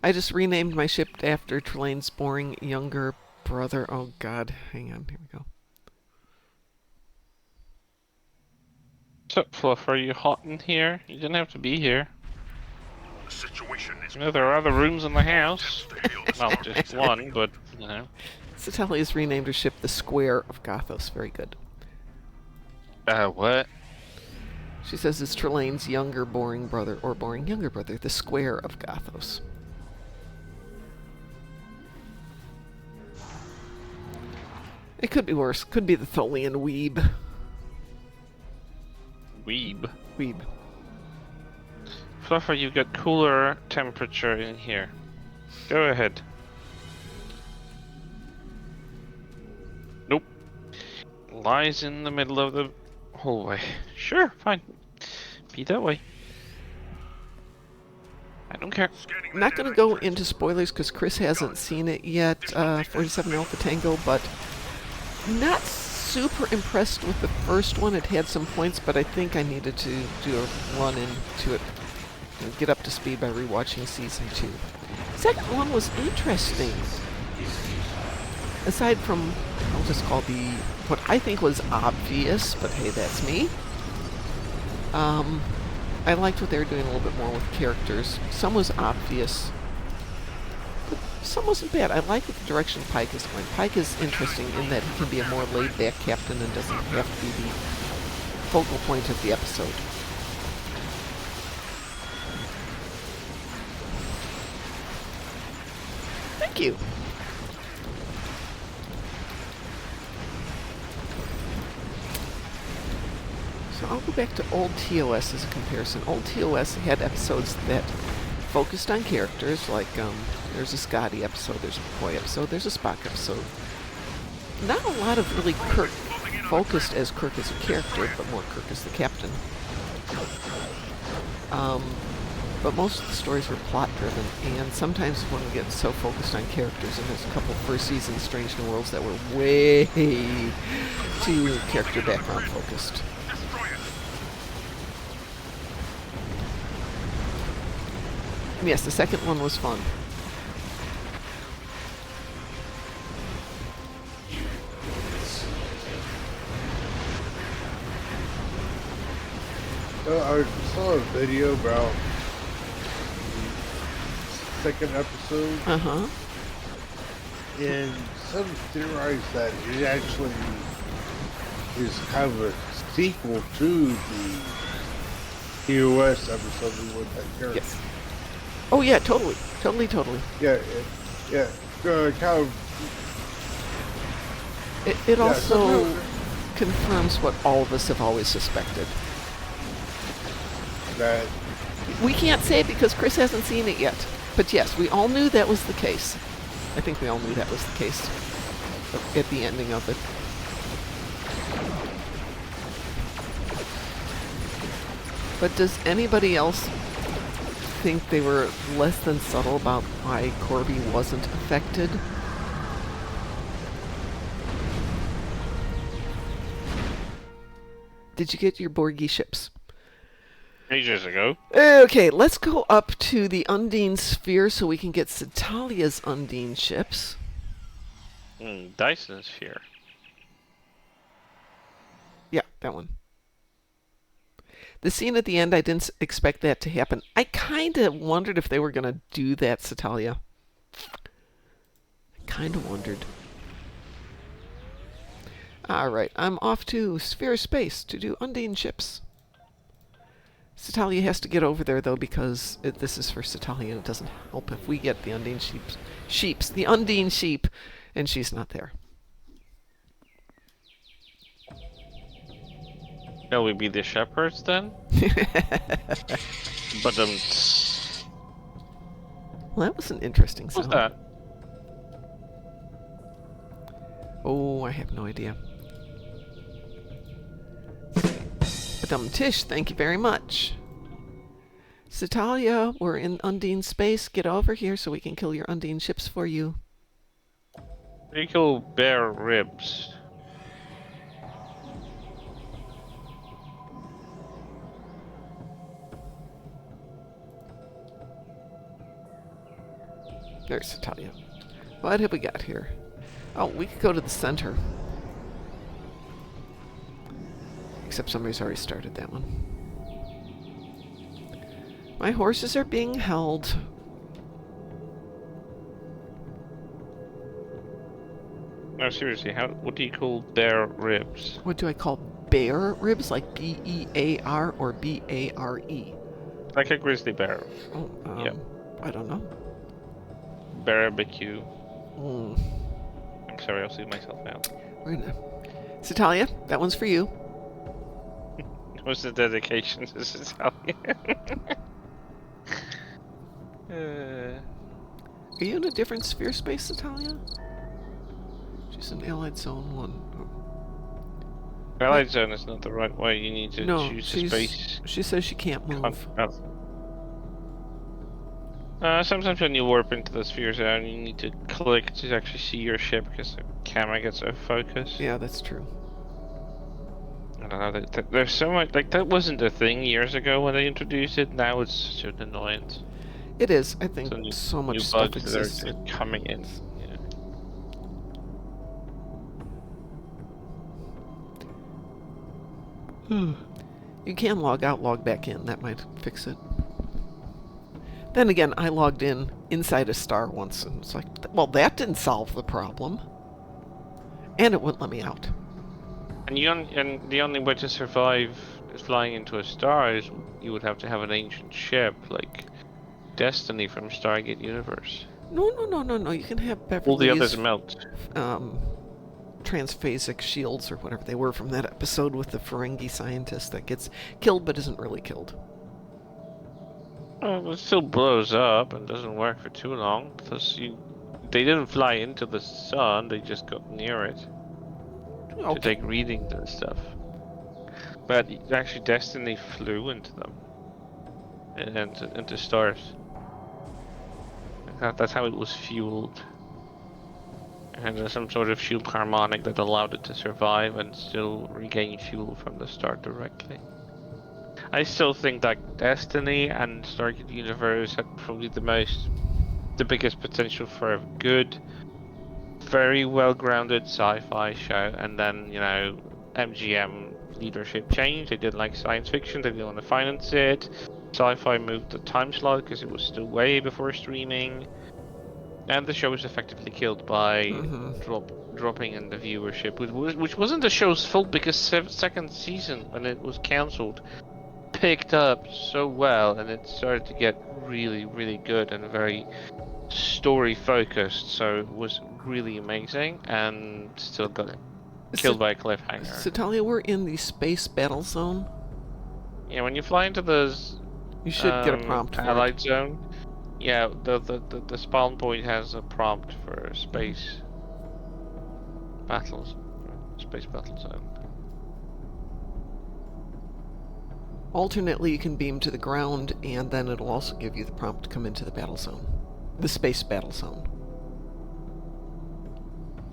I just renamed my ship after Trelane's boring younger brother. Oh, God. Hang on. Here we go. What's up, Fluff? Are you hot in here? You didn't have to be here. The situation is You know, there are other rooms in the house. Not just one, but, you know. Satella has renamed her ship the Square of Gothos. Very good. What? She says it's Trelane's younger boring brother, or boring younger brother, the Square of Gothos. It could be worse. Could be the Tholian Weeb. Weeb. Weeb. Fluffer, you got cooler temperature in here. Go ahead. Nope. Lies in the middle of the hallway. Sure, fine. Be that way. I don't care. Scanning I'm that not going to energy go transfer. into spoilers because Chris hasn't seen it yet, 47 Alpha Tango, but not super impressed with the first one. It had some points, but I think I needed to do a run into it and get up to speed by rewatching season 2. Second one was interesting. Aside from, I'll just call what I think was obvious, but hey, that's me. I liked what they were doing a little bit more with characters. Some was obvious, but some wasn't bad. I like what the direction Pike is going. Pike is interesting in that he can be a more laid-back captain and doesn't have to be the focal point of the episode. Thank you. So I'll go back to old TOS as a comparison. Old TOS had episodes that focused on characters, like there's a Scotty episode, there's a McCoy episode, there's a Spock episode. Not a lot of really Kirk focused as Kirk as a character, but more Kirk as the captain. But most of the stories were plot-driven, and sometimes when we get so focused on characters, and there's a couple first season Strange New Worlds that were way too character background focused. Destroy it. And yes, the second one was fun. I saw a video about the second episode, Uh-huh. and some theorized that it actually is kind of a sequel to the TOS episode with that character. Yes. Oh yeah, totally. Totally. Yeah, yeah. Kind of. It Yeah, also sometimes- confirms what all of us have always suspected. That We can't say it because Chris hasn't seen it yet. But yes, we all knew that was the case. I think we all knew that was the case at the ending of it. But does anybody else think they were less than subtle about why Corby wasn't affected? Did you get your Borgie ships? Ages ago. Okay, let's go up to the Undine Sphere so we can get Satalia's Undine ships. Dyson's here. Yeah, that one. The scene at the end, I didn't expect that to happen. I kind of wondered if they were going to do that, Satalia. I kind of wondered. Alright, I'm off to Sphere of Space to do Undine ships. Satalia has to get over there, though, because this is for Satalia, and it doesn't help if we get the Undine the Undine sheep, and she's not there. Shall we be the shepherds then? But Well, that was an interesting what's sound. that? Oh, I have no idea. Tish, thank you very much. Satalia, we're in Undine space. Get over here so we can kill your Undine ships for you. We kill bear ribs. There's Satalia. What have we got here? Oh, we could go to the center. Except somebody's already started that one. My horses are being held. No, seriously, what do you call bear ribs? What do I call bear ribs? Like B-E-A-R or B-A-R-E? Like a grizzly bear. Oh, Yep. I don't know. Barbecue. Mm. I'm sorry, I'll see myself out. We're gonna... Satalia, that one's for you. What's the dedication to Italia? Uh, Are you in a different sphere space, Natalia? She's in Allied Zone 1. Allied zone is not the right way. You need to No, choose a space. she says she can't move. Sometimes when you warp into the sphere zone, you need to click to actually see your ship because the camera gets out of focus. Yeah, that's true. I don't know. There's so much like that wasn't a thing years ago when they introduced it. Now it's such an annoyance. It is. I think New, so much new stuff bugs that are exists. just coming in. Yeah. You can log out, log back in. That might fix it. Then again, I logged in inside a star once, and it's like, well, that didn't solve the problem. And it wouldn't let me out. And the only way to survive flying into a star is you would have to have an ancient ship like Destiny from Stargate Universe. No. You can have All the Beverly's others melt. transphasic shields or whatever they were from that episode with the Ferengi scientist that gets killed but isn't really killed. Well, it still blows up and doesn't work for too long because they didn't fly into the sun; they just got near it to Okay. take readings and stuff. But actually, Destiny flew into them and into stars. That's how it was fueled. And there's some sort of shield harmonic that allowed it to survive and still regain fuel from the star directly. I still think that Destiny and Stargate Universe had probably the biggest potential for a good, very well-grounded sci-fi show. And then, you know, MGM leadership changed. They didn't like science fiction. They didn't want to finance it. Sci-fi moved the time slot because it was still way before streaming. And the show was effectively killed by dropping in the viewership, which wasn't the show's fault because second season, when it was cancelled, picked up so well and it started to get really, really good and very story focused. So it was really amazing and still got killed by a cliffhanger. So Talia, we're in the space battle zone. Yeah, when you fly into those, You should get a prompt for Allied it. zone. Yeah, the spawn point has a prompt for space battles, space battle zone. Alternately, you can beam to the ground, and then it'll also give you the prompt to come into the battle zone. The space battle zone.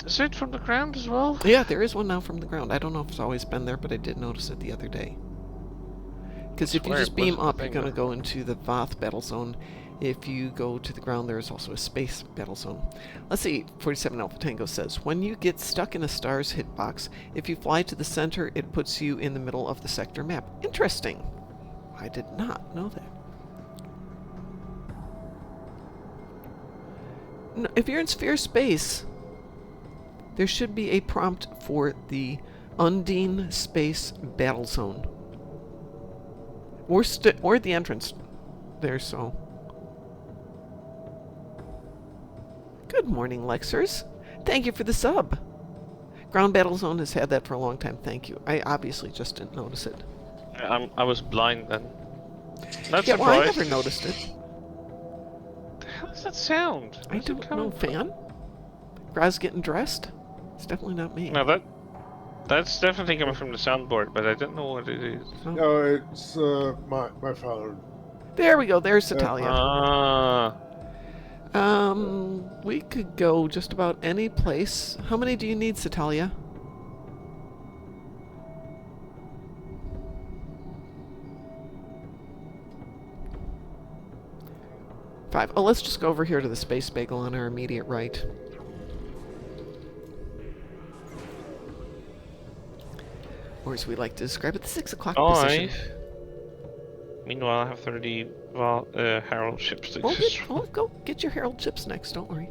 Is it from the ground as well? Yeah, there is one now from the ground. I don't know if it's always been there, but I did notice it the other day. Because if you swear just it beam wasn't a up, you're thing going to that- go into the Voth battle zone. If you go to the ground, there is also a space battle zone. Let's see, 47 Alpha Tango says, when you get stuck in a star's hitbox, if you fly to the center, it puts you in the middle of the sector map. Interesting. I did not know that. No, if you're in sphere space, there should be a prompt for the Undine Space Battle Zone. Or at the entrance there, so. Good morning, Lexers. Thank you for the sub. Ground Battle Zone has had that for a long time, thank you. I obviously just didn't notice it. I was blind then. Not Yeah, well, I surprised. never noticed it. How does that sound? I Where's it don't know, coming from? fan? Graz getting dressed? It's definitely not me. No, that's definitely coming from the soundboard, but I don't know what it is. Oh. No, it's my phone. There we go, there's Natalia. Ah, We could go just about any place. How many do you need, Satalia? Five. Oh, let's just go over here to the Space Bagel on our immediate right. Or as we like to describe it, the 6 o'clock position. five. Meanwhile, I have 30 Herald ships to Go get your Herald chips next, don't worry.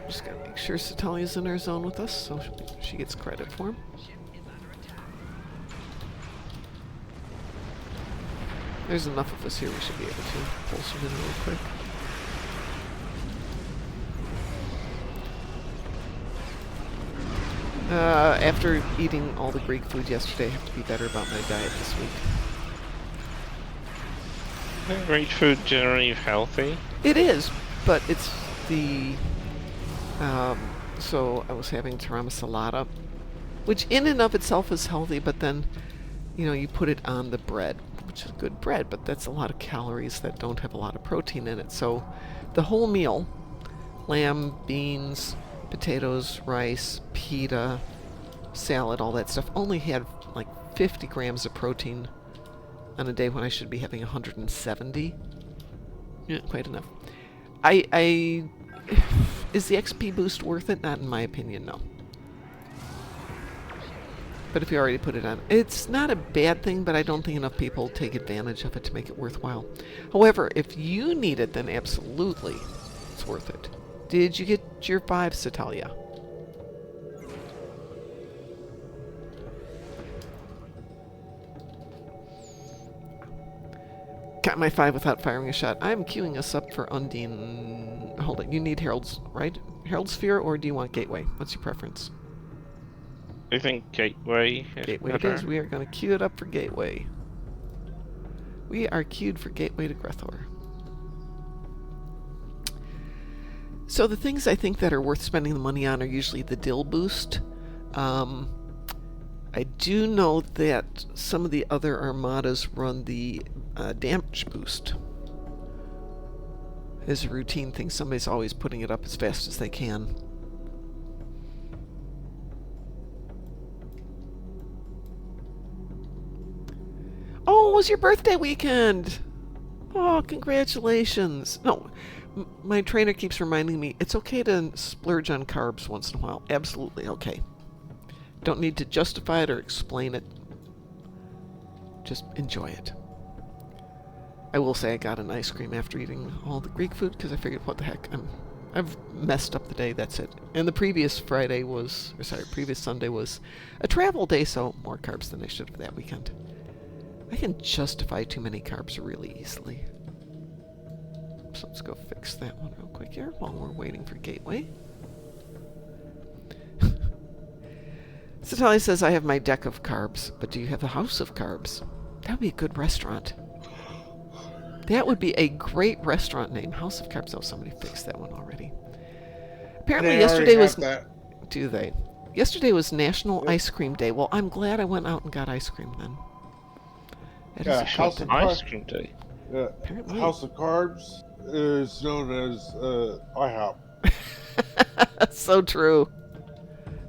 Just gotta make sure Satalia's in our zone with us, so she gets credit for him. There's enough of us here, we should be able to pull some in real quick. After eating all the Greek food yesterday, I have to be better about my diet this week. Isn't great food generally healthy? It is, but it's the so I was having tiramisalata, which in and of itself is healthy, but then you put it on the bread, which is good bread, but that's a lot of calories that don't have a lot of protein in it. So the whole meal, lamb, beans, potatoes, rice, pita, salad, all that stuff, only had like 50 grams of protein on a day when I should be having 170. Yeah, quite enough. I is the XP boost worth it? Not in my opinion, no. But if you already put it on, it's not a bad thing, but I don't think enough people take advantage of it to make it worthwhile. However, if you need it, then absolutely it's worth it. Did you get your 5, Satalia? Got my 5 without firing a shot. I'm queuing us up for Undine. Hold on, you need Herald's, right? Herald's Sphere, or do you want Gateway? What's your preference? I think Gateway is Gateway better. it is. We are going to queue it up for Gateway. We are queued for Gateway to Grethor. So the things I think that are worth spending the money on are usually the dill boost. I do know that some of the other armadas run the damage boost. As a routine thing, somebody's always putting it up as fast as they can. Oh, it was your birthday weekend! Oh, congratulations! No, my trainer keeps reminding me it's okay to splurge on carbs once in a while. Absolutely okay. Don't need to justify it or explain it. Just enjoy it. I will say I got an ice cream after eating all the Greek food because I figured, what the heck, I've messed up the day, that's it. And the previous previous Sunday was a travel day, so more carbs than I should have that weekend. I can justify too many carbs really easily. So let's go fix that one real quick here while we're waiting for Gateway. Satali says, I have my deck of carbs, but do you have a house of carbs? That would be a good restaurant. That would be a great restaurant name. House of Carbs. Oh, somebody fixed that one already. Apparently yesterday was... Do they? Yesterday was National Ice Cream Day. Well, I'm glad I went out and got ice cream then. That is a House good of thing. Ice cream day. Yeah, Apparently. House of Carbs is known as IHOP. So true.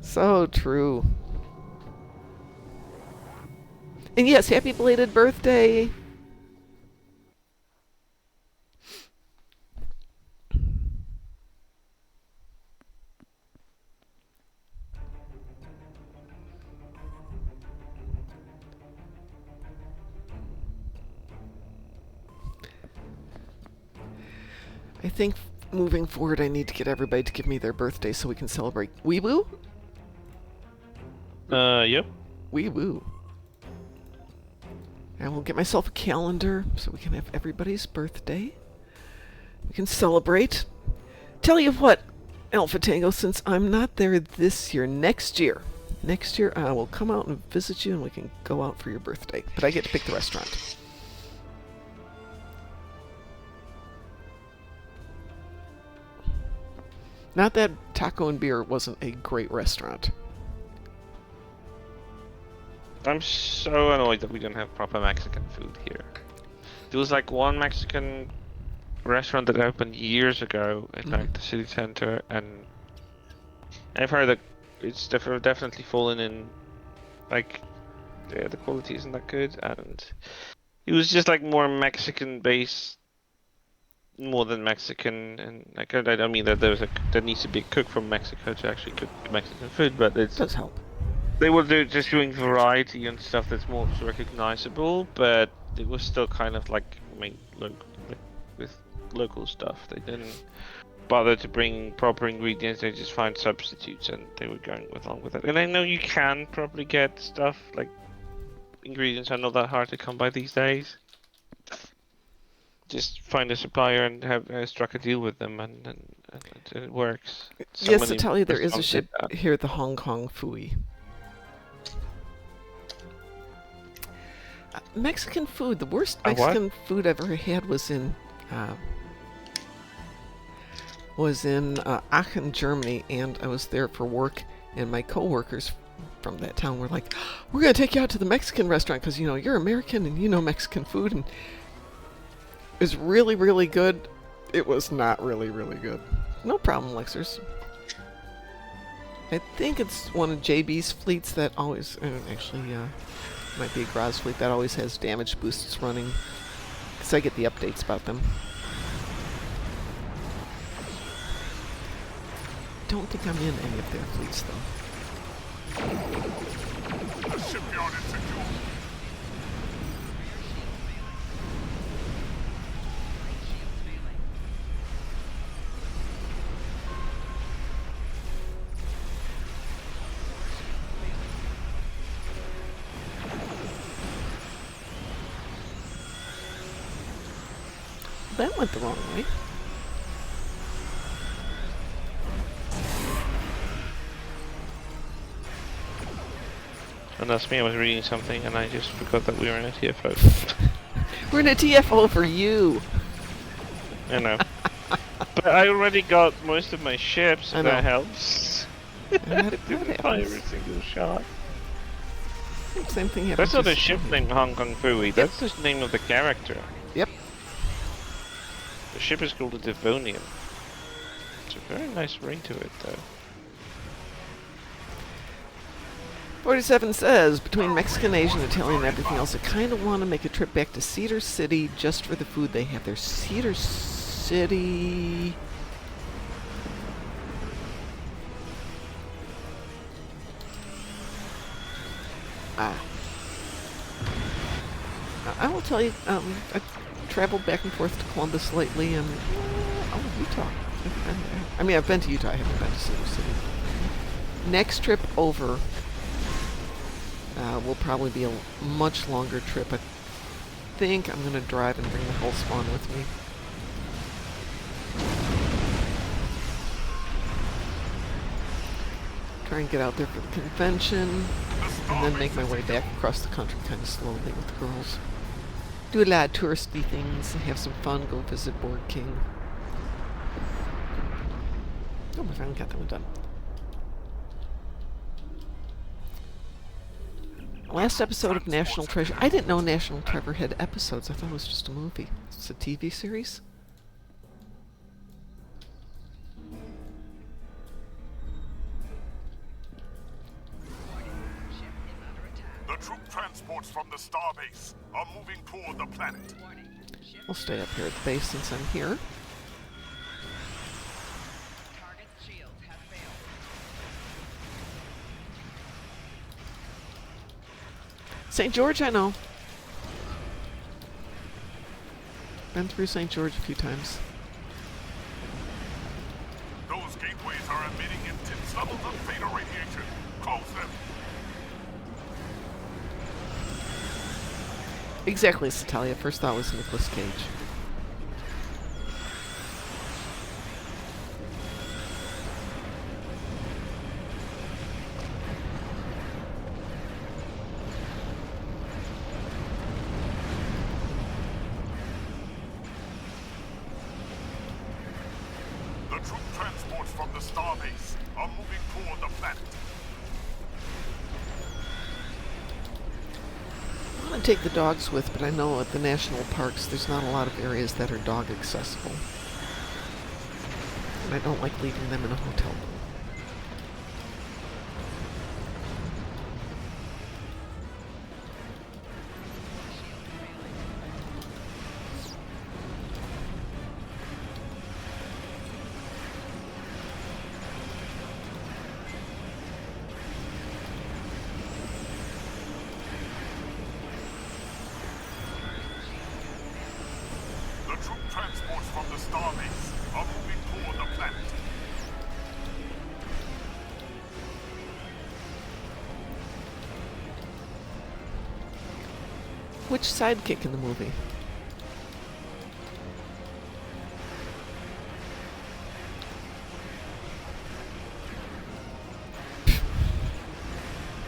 So true. And yes, happy belated birthday. I think moving forward, I need to get everybody to give me their birthday so we can celebrate. Wee-woo? Yep. Wee-woo. I will get myself a calendar so we can have everybody's birthday. We can celebrate. Tell you what, Alpha Tango, since I'm not there this year, next year I will come out and visit you and we can go out for your birthday. But I get to pick the restaurant. Not that Taco and Beer wasn't a great restaurant. I'm so annoyed that we don't have proper Mexican food here. There was like one Mexican restaurant that opened years ago in like the city center, and I've heard that it's definitely fallen in, like, yeah, the quality isn't that good, and it was just like more Mexican based, more than Mexican, and like I don't mean that there needs to be a cook from Mexico to actually cook Mexican food, but It does help. they were just doing variety and stuff that's more recognizable, but it was still kind of like, I mean, with local stuff. They didn't bother to bring proper ingredients, they just found substitutes and they were going along with it. And I know you can probably get stuff, like, ingredients are not that hard to come by these days. Just find a supplier and have struck a deal with them, and it works. Yes, to tell you, there is a ship here at the Hong Kong Fui. Mexican food. The worst A what? Mexican food I've ever had was in Aachen, Germany, and I was there for work. And my coworkers from that town were like, "We're gonna take you out to the Mexican restaurant because you're American and you know Mexican food." And it was really, really good. It was not really, really good. No problem, Lexers. I think it's one of JB's fleets that always, might be a Graz fleet that always has damage boosts running. Because I get the updates about them. Don't think I'm in any of their fleets, though. The shipyard is secure. That went the wrong way. And that's me, I was reading something and I just forgot that we were in a TFO. We're in a TFO for you. I know. But I already got most of my ships, so I know. that helps. That Didn't fire a happens. single shot. Same thing happens. That's not a with- ship named Hong Kong Fooey, that's the name of the character. Yep. The ship is called the Devonian. It's a very nice ring to it, though. 47 says, between Mexican, Asian, Italian, and everything else, I kind of want to make a trip back to Cedar City just for the food they have there. Cedar City... I will tell you, I've traveled back and forth to Columbus lately, and... Utah. I've been to Utah, I haven't been to Cedar City. Next trip over... will probably be a much longer trip. I think I'm going to drive and bring the Hellspawn with me. Try and get out there for the convention, and then make my way back across the country kind of slowly with the girls. Do a lot of touristy things, have some fun, go visit Board King. Oh, I finally got that one done. Last episode of National Treasure. I didn't know National Treasure had episodes. I thought it was just a movie. It's a TV series. The troop transports from the starbase are moving toward the planet. I'll stay up here at the base since I'm here. St. George, I know. Been through St. George a few times. Those gateways are emitting intense levels of beta radiation. Close them. Exactly, Satalia. First thought was Nicolas Cage. The troop transports from the starbase are moving toward the planet. I want to take the dogs with, but I know at the national parks there's not a lot of areas that are dog accessible. And I don't like leaving them in a hotel room. The troop transports from the starbase are moving toward the planet. Which sidekick in the movie?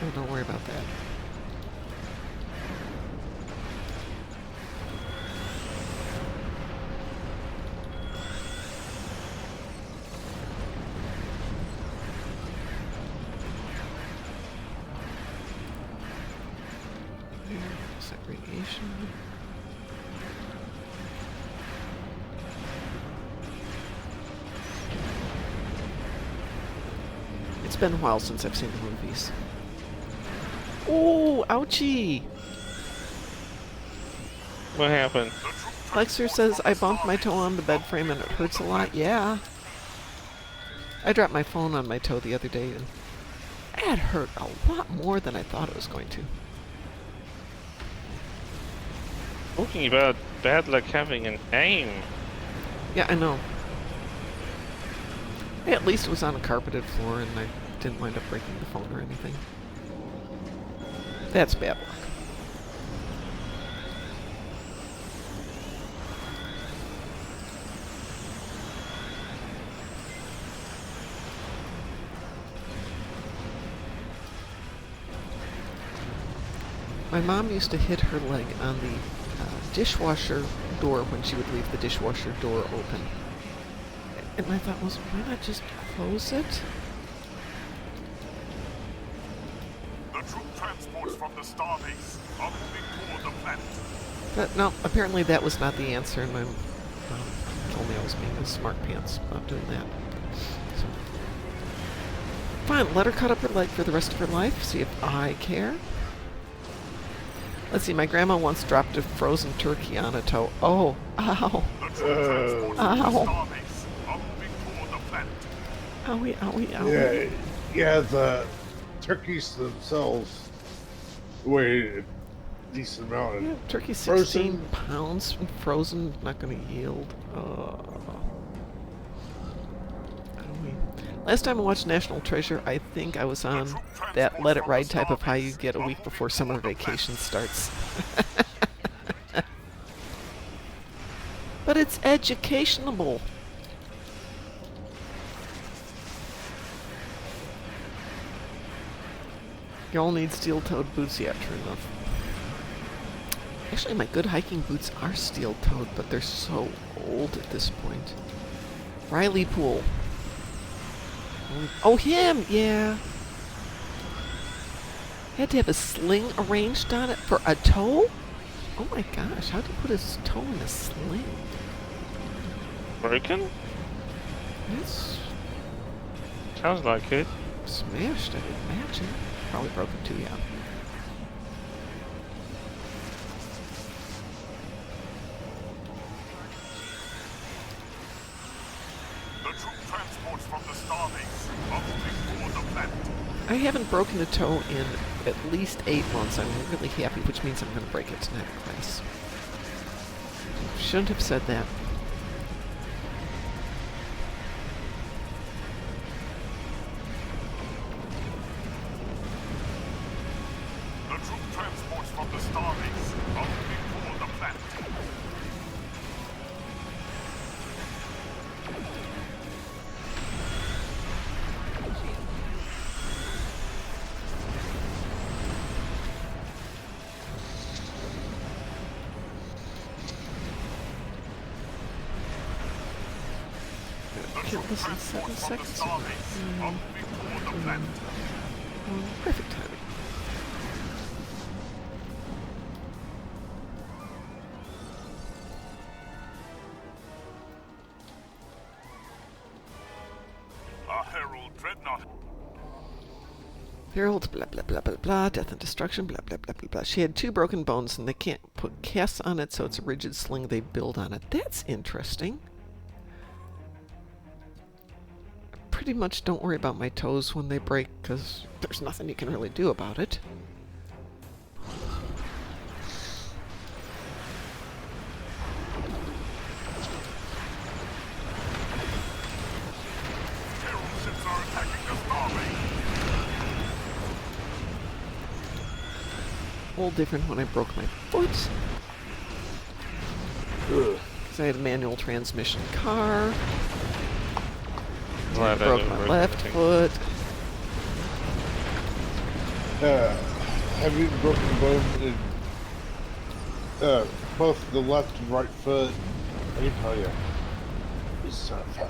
Oh, don't worry about that. It's been a while since I've seen the movies. Oh, ouchie! What happened? Lexer says I bumped my toe on the bed frame and it hurts a lot. Yeah. I dropped my phone on my toe the other day and it hurt a lot more than I thought it was going to. Talking about bad luck having an aim. Yeah, I know. At least it was on a carpeted floor and I didn't wind up breaking the phone or anything. That's bad luck. My mom used to hit her leg on the dishwasher door when she would leave the dishwasher door open. And my thought was, why not just close it? The troop transports from the starbase are moving toward the planet. But no, apparently that was not the answer, and my mom told me I was being a smart pants about doing that. So, fine, let her cut up her leg for the rest of her life, see if I care. Let's see, my grandma once dropped a frozen turkey on a toe. Oh, ow. The troop transports from the Ow. starbase are moving toward the planet. Owie, owie, owie. Yeah, the turkeys themselves weigh a decent amount. Yeah, turkey 16 Frozen. pounds and frozen, not going to yield. Last time I watched National Treasure, I think I was on that Let It Ride type of how you get a week before summer vacation starts. But it's educationable. You all need steel-toed boots. Yeah, true enough. Actually, my good hiking boots are steel-toed, but they're so old at this point. Riley Pool. Oh, him! Yeah. Had to have a sling arranged on it for a toe? Oh my gosh, how'd he put his toe in a sling? Broken? It's Sounds like it. smashed, I would imagine. Probably broken too, yeah. The troop transports from the starbase are moving toward the planet. I haven't broken a toe in at least 8 months. I'm really happy, which means I'm going to break it tonight in class. Shouldn't have said that. The troop transports from the starbase are moving toward the planet. Kill this in 7 From the seconds. starbase are moving toward the planet. Perfect timing. A Herald Dreadnought. Herald, blah, blah, blah, blah, blah, death and destruction, blah, blah, blah, blah, blah. She had 2 broken bones, and they can't put casts on it, so it's a rigid sling they build on it. That's interesting. Pretty much don't worry about my toes when they break, because there's nothing you can really do about it. Herald ships are attacking the starbase. Whole different when I broke my foot. Because I had a manual transmission car. Glad I Broke didn't my break left anything. foot. Having broken bone in both the left and right foot, I can tell you, it's not fun.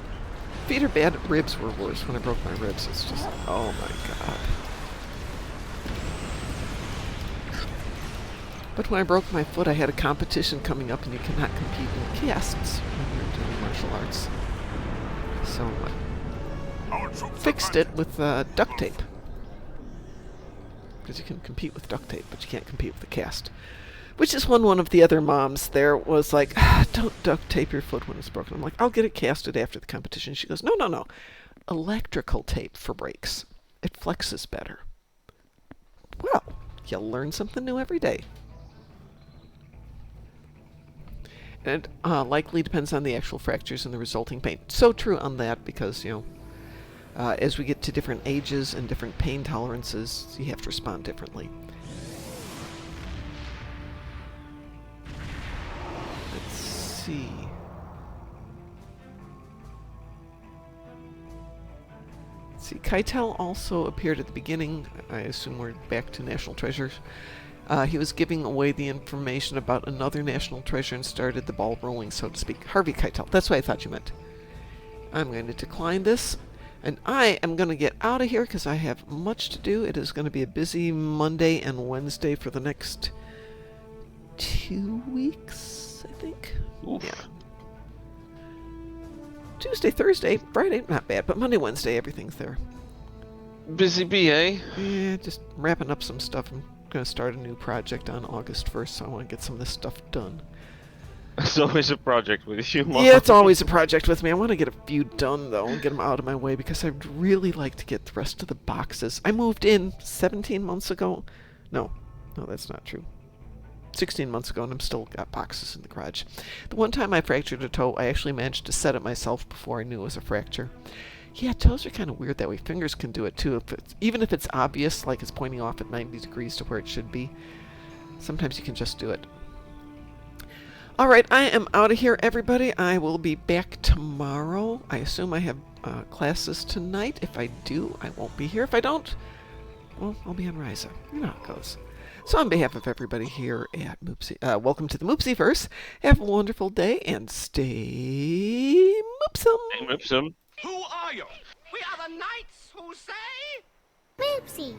Feet are bad. Ribs were worse when I broke my ribs. It's just, oh my god. But when I broke my foot, I had a competition coming up, and you cannot compete in casts when you're doing martial arts. So, Our troops are fixed it advancing. with duct tape. Because you can compete with duct tape, but you can't compete with the cast. Which is when one of the other moms there was like, don't duct tape your foot when it's broken. I'm like, I'll get it casted after the competition. She goes, no, no, no. Electrical tape for brakes. It flexes better. Well, you learn something new every day. And it likely depends on the actual fractures and the resulting pain. So true on that because, as we get to different ages and different pain tolerances, you have to respond differently. Let's see. See, Keitel also appeared at the beginning. I assume we're back to National Treasures. He was giving away the information about another national treasure and started the ball rolling, so to speak. Harvey Keitel. That's what I thought you meant. I'm going to decline this. And I am going to get out of here because I have much to do. It is going to be a busy Monday and Wednesday for the next 2 weeks, I think. Oof. Yeah. Tuesday, Thursday, Friday, not bad, but Monday, Wednesday, everything's there. Busy bee, eh? Yeah, just wrapping up some stuff. I'm going to start a new project on August 1st, so I want to get some of this stuff done. It's always a project with you, Mom. Yeah, it's always a project with me. I want to get a few done, though, and get them out of my way, because I'd really like to get the rest of the boxes. I moved in 17 months ago. No, that's not true. 16 months ago, and I'm still got boxes in the garage. The one time I fractured a toe, I actually managed to set it myself before I knew it was a fracture. Yeah, toes are kind of weird that way. Fingers can do it, too. Even if it's obvious, like it's pointing off at 90 degrees to where it should be, sometimes you can just do it. All right, I am out of here, everybody. I will be back tomorrow. I assume I have classes tonight. If I do, I won't be here. If I don't, well, I'll be on Ryza. You know how it goes. So on behalf of everybody here at Moopsy, welcome to the Moopsyverse. Have a wonderful day and stay moopsome. Hey, Moopsy. Who are you? We are the knights who say... Moopsy.